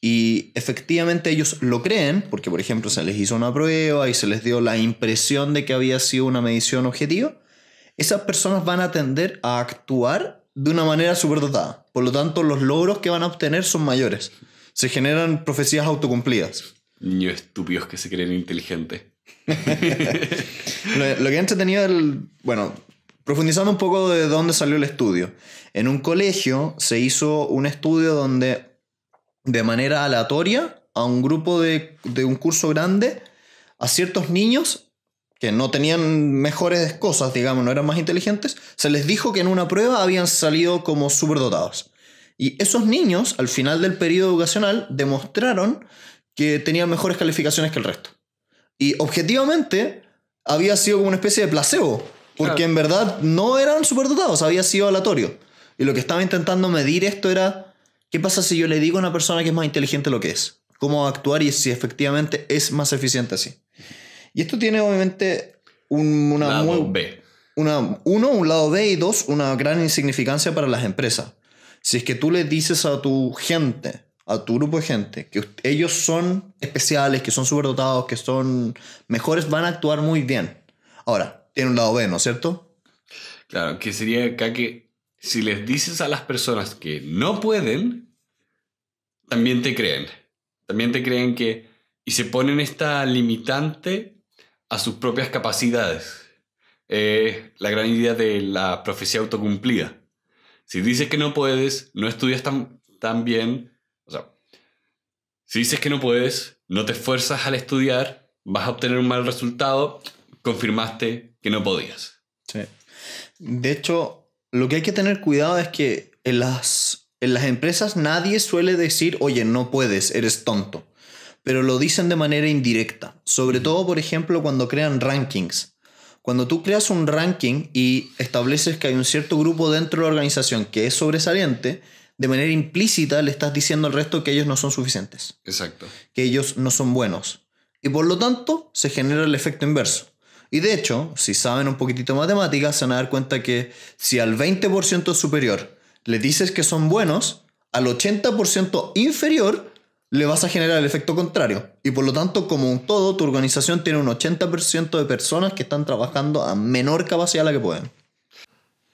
S2: y efectivamente ellos lo creen, porque por ejemplo se les hizo una prueba y se les dio la impresión de que había sido una medición objetiva, esas personas van a tender a actuar de una manera superdotada. Por lo tanto, los logros que van a obtener son mayores. Se generan profecías autocumplidas.
S1: Niños estúpidos que se creen inteligentes.
S2: Lo que he entretenido es bueno, profundizando un poco de dónde salió el estudio. En un colegio se hizo un estudio donde de manera aleatoria a un grupo de un curso grande, a ciertos niños que no tenían mejores cosas, digamos, no eran más inteligentes, se les dijo que en una prueba habían salido como superdotados. Y esos niños, al final del periodo educacional, demostraron que tenían mejores calificaciones que el resto. Y objetivamente había sido como una especie de placebo, porque en verdad no eran superdotados, había sido aleatorio. Y lo que estaba intentando medir esto era, ¿qué pasa si yo le digo a una persona que es más inteligente lo que es? ¿Cómo actuar y si efectivamente es más eficiente así? Y esto tiene obviamente un lado B, y dos, una gran insignificancia para las empresas. Si es que tú le dices a tu gente, a tu grupo de gente, que ellos son especiales, que son superdotados, que son mejores, van a actuar muy bien. Ahora, tiene un lado B, ¿no es cierto?
S1: Claro, que sería acá que si les dices a las personas que no pueden, también te creen. También te creen que... Y se ponen esta limitante a sus propias capacidades. La gran idea de la profecía autocumplida. Si dices que no puedes, no estudias tan bien. O sea, si dices que no puedes, no te esfuerzas al estudiar, vas a obtener un mal resultado, confirmaste que no podías.
S2: Sí. De hecho, lo que hay que tener cuidado es que en las empresas nadie suele decir, oye, no puedes, eres tonto. Pero lo dicen de manera indirecta. Sobre todo, por ejemplo, cuando crean rankings. Cuando tú creas un ranking y estableces que hay un cierto grupo dentro de la organización que es sobresaliente, de manera implícita le estás diciendo al resto que ellos no son suficientes.
S1: Exacto.
S2: Que ellos no son buenos. Y por lo tanto, se genera el efecto inverso. Y de hecho, si saben un poquitito de matemáticas, se van a dar cuenta que si al 20% superior le dices que son buenos, al 80% inferior le vas a generar el efecto contrario. Y por lo tanto, como un todo, tu organización tiene un 80% de personas que están trabajando a menor capacidad de la que pueden.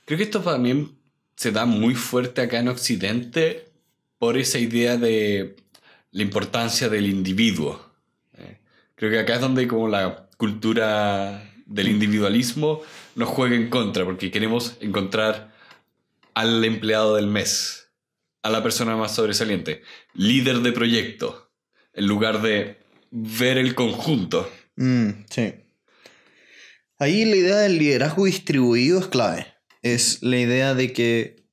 S1: Creo que esto también se da muy fuerte acá en Occidente por esa idea de la importancia del individuo. Creo que acá es donde como la cultura del individualismo nos juega en contra, porque queremos encontrar al empleado del mes, a la persona más sobresaliente, líder de proyecto, en lugar de ver el conjunto.
S2: Sí. Ahí la idea del liderazgo distribuido es clave. Es la idea de que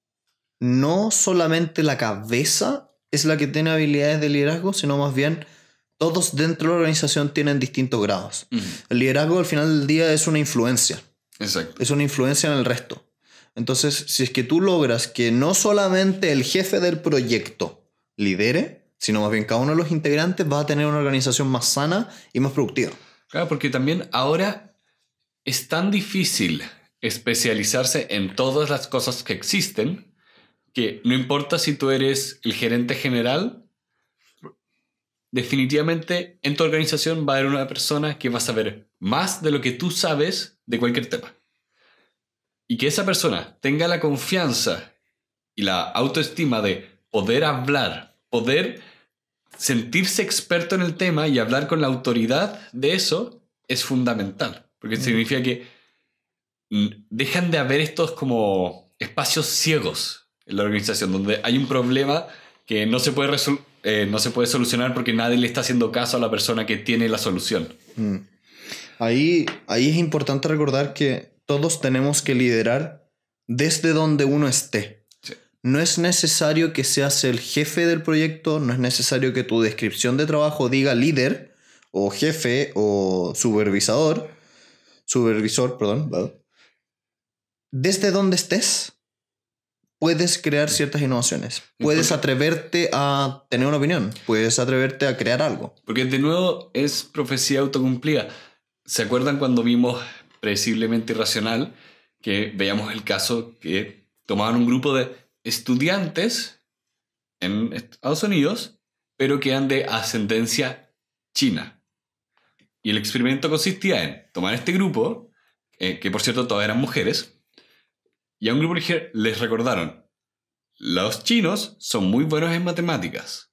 S2: no solamente la cabeza es la que tiene habilidades de liderazgo, sino más bien todos dentro de la organización tienen distintos grados. El liderazgo al final del día es una influencia.
S1: Exacto.
S2: Es una influencia en el resto. Entonces, si es que tú logras que no solamente el jefe del proyecto lidere, sino más bien cada uno de los integrantes va a tener una organización más sana y más productiva.
S1: Claro, porque también ahora es tan difícil especializarse en todas las cosas que existen que no importa si tú eres el gerente general, definitivamente en tu organización va a haber una persona que va a saber más de lo que tú sabes de cualquier tema. Y que esa persona tenga la confianza y la autoestima de poder hablar, poder sentirse experto en el tema y hablar con la autoridad de eso es fundamental. Porque significa que dejan de haber estos como espacios ciegos en la organización donde hay un problema que no se puede solucionar porque nadie le está haciendo caso a la persona que tiene la solución.
S2: Ahí es importante recordar que todos tenemos que liderar desde donde uno esté.
S1: Sí.
S2: No es necesario que seas el jefe del proyecto, no es necesario que tu descripción de trabajo diga líder o jefe o supervisor, perdón. Desde donde estés, puedes crear ciertas innovaciones. Puedes atreverte a tener una opinión. Puedes atreverte a crear algo.
S1: Porque de nuevo es profecía autocumplida. ¿Se acuerdan cuando vimos Predeciblemente Irracional? Que veíamos el caso que tomaban un grupo de estudiantes en Estados Unidos, pero que eran de ascendencia china. Y el experimento consistía en tomar este grupo, que por cierto todas eran mujeres, y a un grupo les recordaron: los chinos son muy buenos en matemáticas.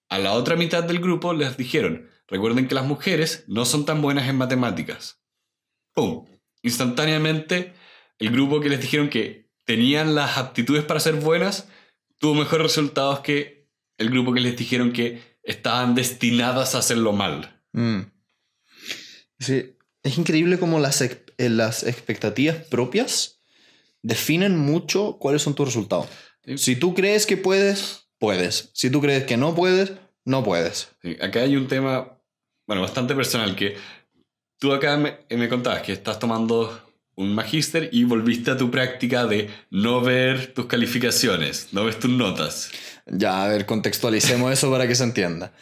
S1: A la otra mitad del grupo les dijeron: recuerden que las mujeres no son tan buenas en matemáticas. ¡Pum! Instantáneamente, el grupo que les dijeron que tenían las aptitudes para ser buenas tuvo mejores resultados que el grupo que les dijeron que estaban destinadas a hacerlo mal.
S2: Sí, es increíble cómo las expectativas propias definen mucho cuáles son tus resultados.
S1: Sí.
S2: Si tú crees que puedes, puedes. Si tú crees que no puedes, no puedes.
S1: Sí, acá hay un tema, bastante personal, que tú acá me contabas que estás tomando un magíster y volviste a tu práctica de no ver tus calificaciones, no ves tus notas.
S2: Ya, a ver, contextualicemos eso para que se entienda.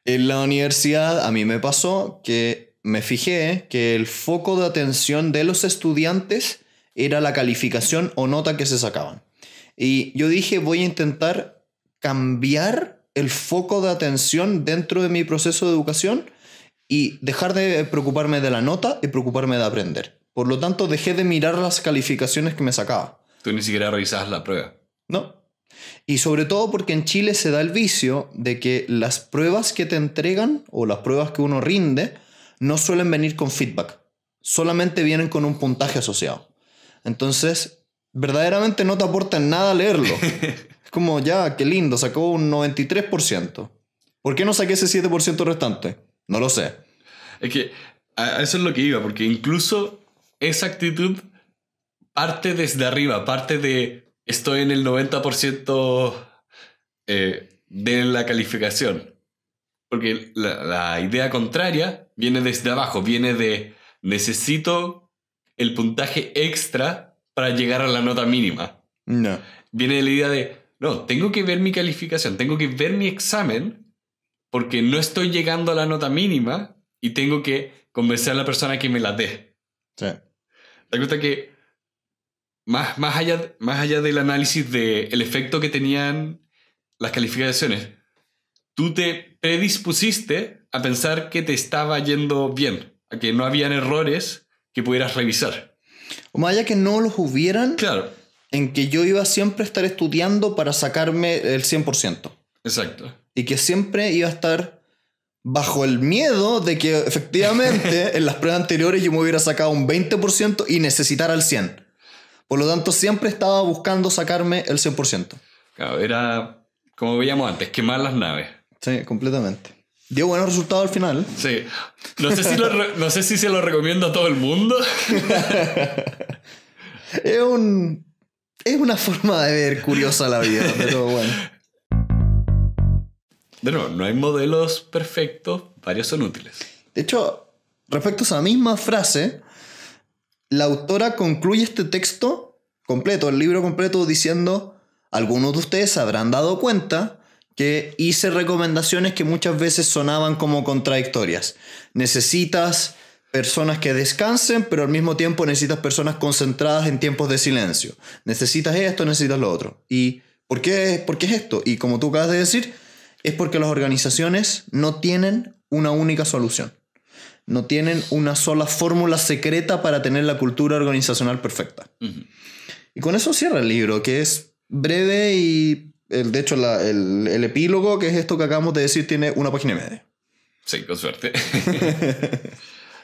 S2: En la universidad a mí me pasó que me fijé que el foco de atención de los estudiantes era la calificación o nota que se sacaban. Y yo dije, voy a intentar cambiar el foco de atención dentro de mi proceso de educación y dejar de preocuparme de la nota y preocuparme de aprender. Por lo tanto, dejé de mirar las calificaciones que me sacaba.
S1: Tú ni siquiera revisabas la prueba.
S2: No. Y sobre todo porque en Chile se da el vicio de que las pruebas que te entregan o las pruebas que uno rinde no suelen venir con feedback. Solamente vienen con un puntaje asociado. Entonces, verdaderamente no te aporta en nada leerlo. Es como, ya, qué lindo, sacó un 93%. ¿Por qué no saqué ese 7% restante? No lo sé.
S1: Es que a eso es lo que iba, porque incluso esa actitud parte desde arriba, parte de estoy en el 90% de la calificación. Porque la idea contraria viene desde abajo, viene de necesito el puntaje extra para llegar a la nota mínima.
S2: No.
S1: Viene de la idea de, no, tengo que ver mi calificación, tengo que ver mi examen porque no estoy llegando a la nota mínima y tengo que convencer a la persona que me la dé.
S2: Sí.
S1: ¿Te das cuenta que más allá del análisis del efecto que tenían las calificaciones, tú te predispusiste a pensar que te estaba yendo bien, a que no habían errores que pudieras revisar?
S2: O más allá que no los hubieran,
S1: Claro.
S2: En que yo iba siempre a estar estudiando para sacarme el 100%.
S1: Exacto.
S2: Y que siempre iba a estar bajo el miedo de que efectivamente en las pruebas anteriores yo me hubiera sacado un 20% y necesitara el 100%. Por lo tanto, siempre estaba buscando sacarme el 100%.
S1: Claro, era como veíamos antes, quemar las naves.
S2: Sí, completamente. Dio buenos resultados al final.
S1: Sí. No sé si se lo recomiendo a todo el mundo.
S2: Es una forma de ver curiosa la vida, pero bueno.
S1: De nuevo, no hay modelos perfectos, varios son útiles.
S2: De hecho, respecto a esa misma frase, la autora concluye este texto completo, el libro completo, diciendo: algunos de ustedes se habrán dado cuenta que hice recomendaciones que muchas veces sonaban como contradictorias. Necesitas personas que descansen, pero al mismo tiempo necesitas personas concentradas en tiempos de silencio. Necesitas esto, necesitas lo otro. ¿Y por qué es esto? Y como tú acabas de decir, es porque las organizaciones no tienen una única solución. No tienen una sola fórmula secreta para tener la cultura organizacional perfecta. Uh-huh. Y con eso cierra el libro, que es breve y... de hecho, el epílogo, que es esto que acabamos de decir, tiene 1 página y media.
S1: Sí, con suerte.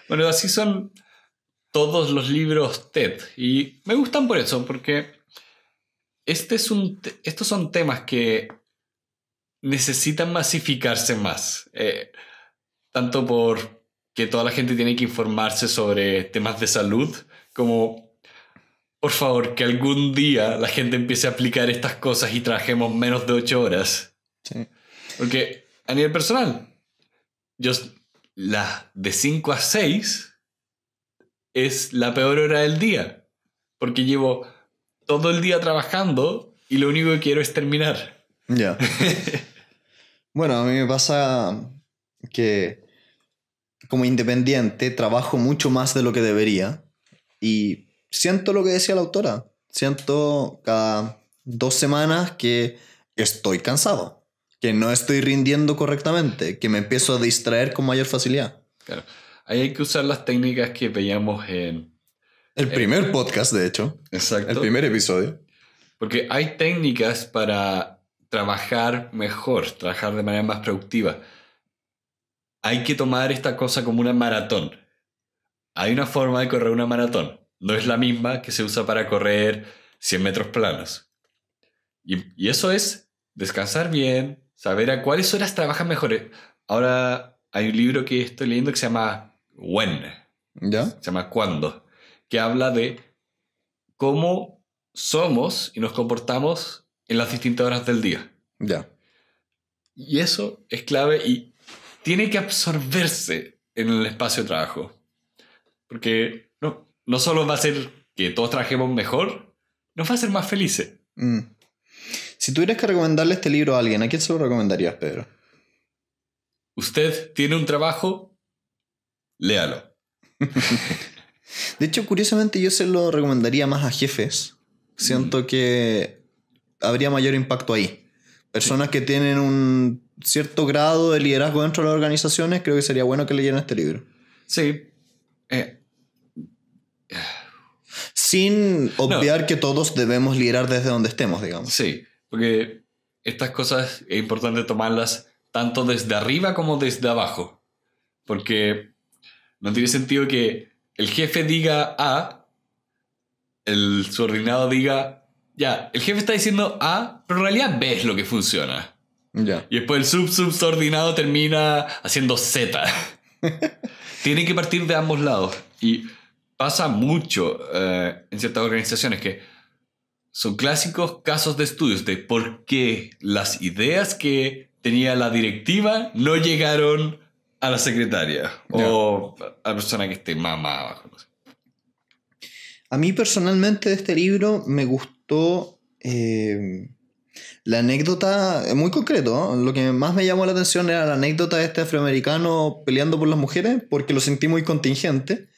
S1: Bueno, así son todos los libros TED. Y me gustan por eso, porque estos son temas que necesitan masificarse más. Tanto por que toda la gente tiene que informarse sobre temas de salud, como, por favor, que algún día la gente empiece a aplicar estas cosas y trabajemos menos de 8 horas.
S2: Sí.
S1: Porque a nivel personal, la de 5 a 6 es la peor hora del día. Porque llevo todo el día trabajando y lo único que quiero es terminar.
S2: Ya. Bueno, a mí me pasa que como independiente trabajo mucho más de lo que debería y siento lo que decía la autora. Siento cada 2 semanas que estoy cansado, que no estoy rindiendo correctamente, que me empiezo a distraer con mayor facilidad.
S1: Claro. Ahí hay que usar las técnicas que veíamos en...
S2: el primer podcast, de hecho.
S1: Exacto.
S2: El primer episodio.
S1: Porque hay técnicas para trabajar mejor, trabajar de manera más productiva. Hay que tomar esta cosa como una maratón. Hay una forma de correr una maratón. No es la misma que se usa para correr 100 metros planos. Y eso es descansar bien, saber a cuáles horas trabajas mejor. Ahora hay un libro que estoy leyendo que se llama When.
S2: ¿Ya?
S1: Se llama Cuándo. Que habla de cómo somos y nos comportamos en las distintas horas del día.
S2: Ya.
S1: Y eso es clave y tiene que absorberse en el espacio de trabajo. Porque no solo va a hacer que todos trabajemos mejor, nos va a hacer más felices.
S2: Si tuvieras que recomendarle este libro a alguien, ¿a quién se lo recomendarías, Pedro?
S1: ¿Usted tiene un trabajo? Léalo.
S2: De hecho, curiosamente yo se lo recomendaría más a jefes. Siento que habría mayor impacto ahí. Personas que tienen un cierto grado de liderazgo dentro de las organizaciones, creo que sería bueno que leyeran este libro.
S1: Sí.
S2: Sin obviar que todos debemos liderar desde donde estemos, digamos.
S1: Sí, porque estas cosas es importante tomarlas tanto desde arriba como desde abajo. Porque no tiene sentido que el jefe diga A, el subordinado diga... Ya, el jefe está diciendo A, pero en realidad B es lo que funciona.
S2: Ya.
S1: Y después el subordinado termina haciendo Z. Tiene que partir de ambos lados. Y pasa mucho en ciertas organizaciones que son clásicos casos de estudios de por qué las ideas que tenía la directiva no llegaron a la secretaria o a la persona que esté más abajo. No sé.
S2: A mí personalmente de este libro me gustó la anécdota, muy concreto, ¿no? Lo que más me llamó la atención era la anécdota de este afroamericano peleando por las mujeres, porque lo sentí muy contingente.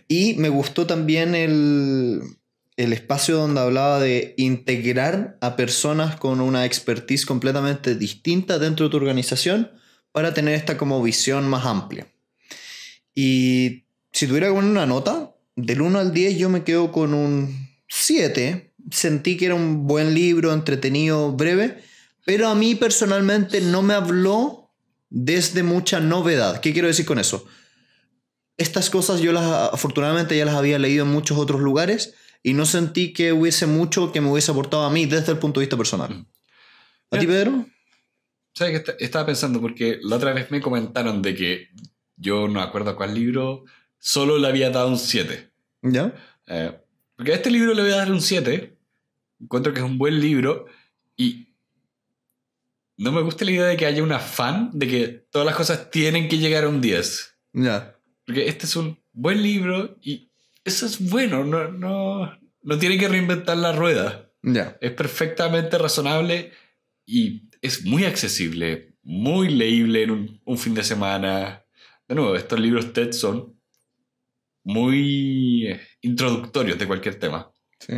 S2: Y me gustó también el espacio donde hablaba de integrar a personas con una expertise completamente distinta dentro de tu organización para tener esta como visión más amplia. Y si tuviera que poner una nota, del 1 al 10 yo me quedo con un 7. Sentí que era un buen libro, entretenido, breve, pero a mí personalmente no me habló desde mucha novedad. ¿Qué quiero decir con eso? Estas cosas yo afortunadamente ya las había leído en muchos otros lugares y no sentí que hubiese mucho que me hubiese aportado a mí desde el punto de vista personal. ¿A ti, Pedro?
S1: ¿Sabes qué? Estaba pensando porque la otra vez me comentaron de que yo no me acuerdo cuál libro solo le había dado un 7.
S2: ¿Ya?
S1: Porque a este libro le voy a dar un 7. Encuentro que es un buen libro y no me gusta la idea de que haya un afán de que todas las cosas tienen que llegar a un 10.
S2: Ya.
S1: Porque este es un buen libro y eso es bueno, no tiene que reinventar la rueda.
S2: Ya.
S1: Es perfectamente razonable y es muy accesible, muy leíble en un fin de semana. De nuevo, estos libros TED son muy introductorios de cualquier tema.
S2: Sí.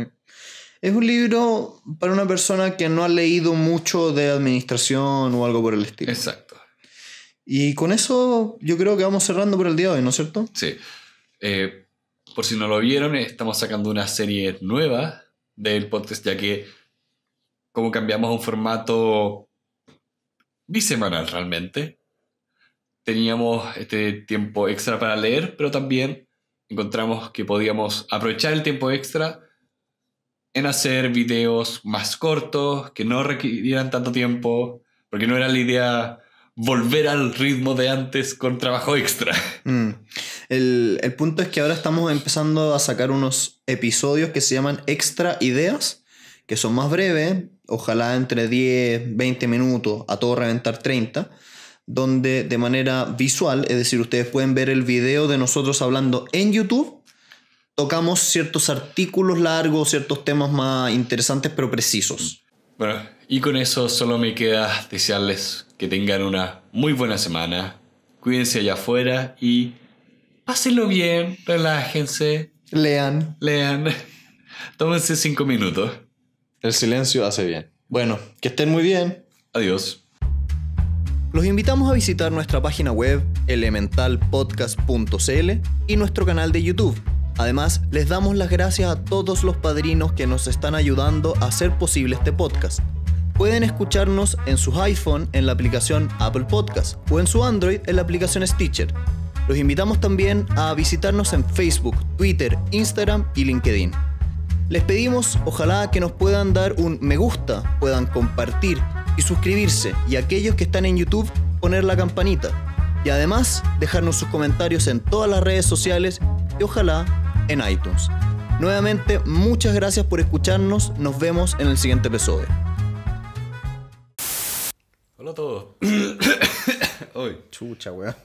S2: Es un libro para una persona que no ha leído mucho de administración o algo por el estilo.
S1: Exacto.
S2: Y con eso yo creo que vamos cerrando por el día de hoy, ¿no es cierto?
S1: Sí. Por si no lo vieron, estamos sacando una serie nueva del podcast, ya que como cambiamos a un formato bisemanal realmente, teníamos este tiempo extra para leer, pero también encontramos que podíamos aprovechar el tiempo extra en hacer videos más cortos, que no requirieran tanto tiempo, porque no era la idea volver al ritmo de antes con trabajo extra.
S2: El punto es que ahora estamos empezando a sacar unos episodios que se llaman extra ideas, que son más breves, ojalá entre 10, 20 minutos, a todo reventar 30, donde de manera visual, es decir, ustedes pueden ver el video de nosotros hablando en YouTube, tocamos ciertos artículos largos, ciertos temas más interesantes pero precisos.
S1: Bueno, y con eso solo me queda desearles que tengan una muy buena semana. Cuídense allá afuera y pásenlo bien, relájense.
S2: Lean.
S1: Tómense 5 minutos.
S2: El silencio hace bien. Bueno, que estén muy bien.
S1: Adiós.
S2: Los invitamos a visitar nuestra página web elementalpodcast.cl y nuestro canal de YouTube. Además, les damos las gracias a todos los padrinos que nos están ayudando a hacer posible este podcast. Pueden escucharnos en sus iPhone en la aplicación Apple Podcast o en su Android en la aplicación Stitcher. Los invitamos también a visitarnos en Facebook, Twitter, Instagram y LinkedIn. Les pedimos, ojalá que nos puedan dar un me gusta, puedan compartir y suscribirse, y aquellos que están en YouTube, poner la campanita. Y además, dejarnos sus comentarios en todas las redes sociales y ojalá en iTunes. Nuevamente, muchas gracias por escucharnos. Nos vemos en el siguiente episodio.
S1: Hola a todos. Uy.
S2: Chucha, weón.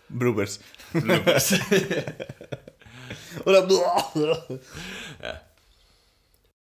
S2: Bloopers.
S1: Bloopers.
S2: Hola.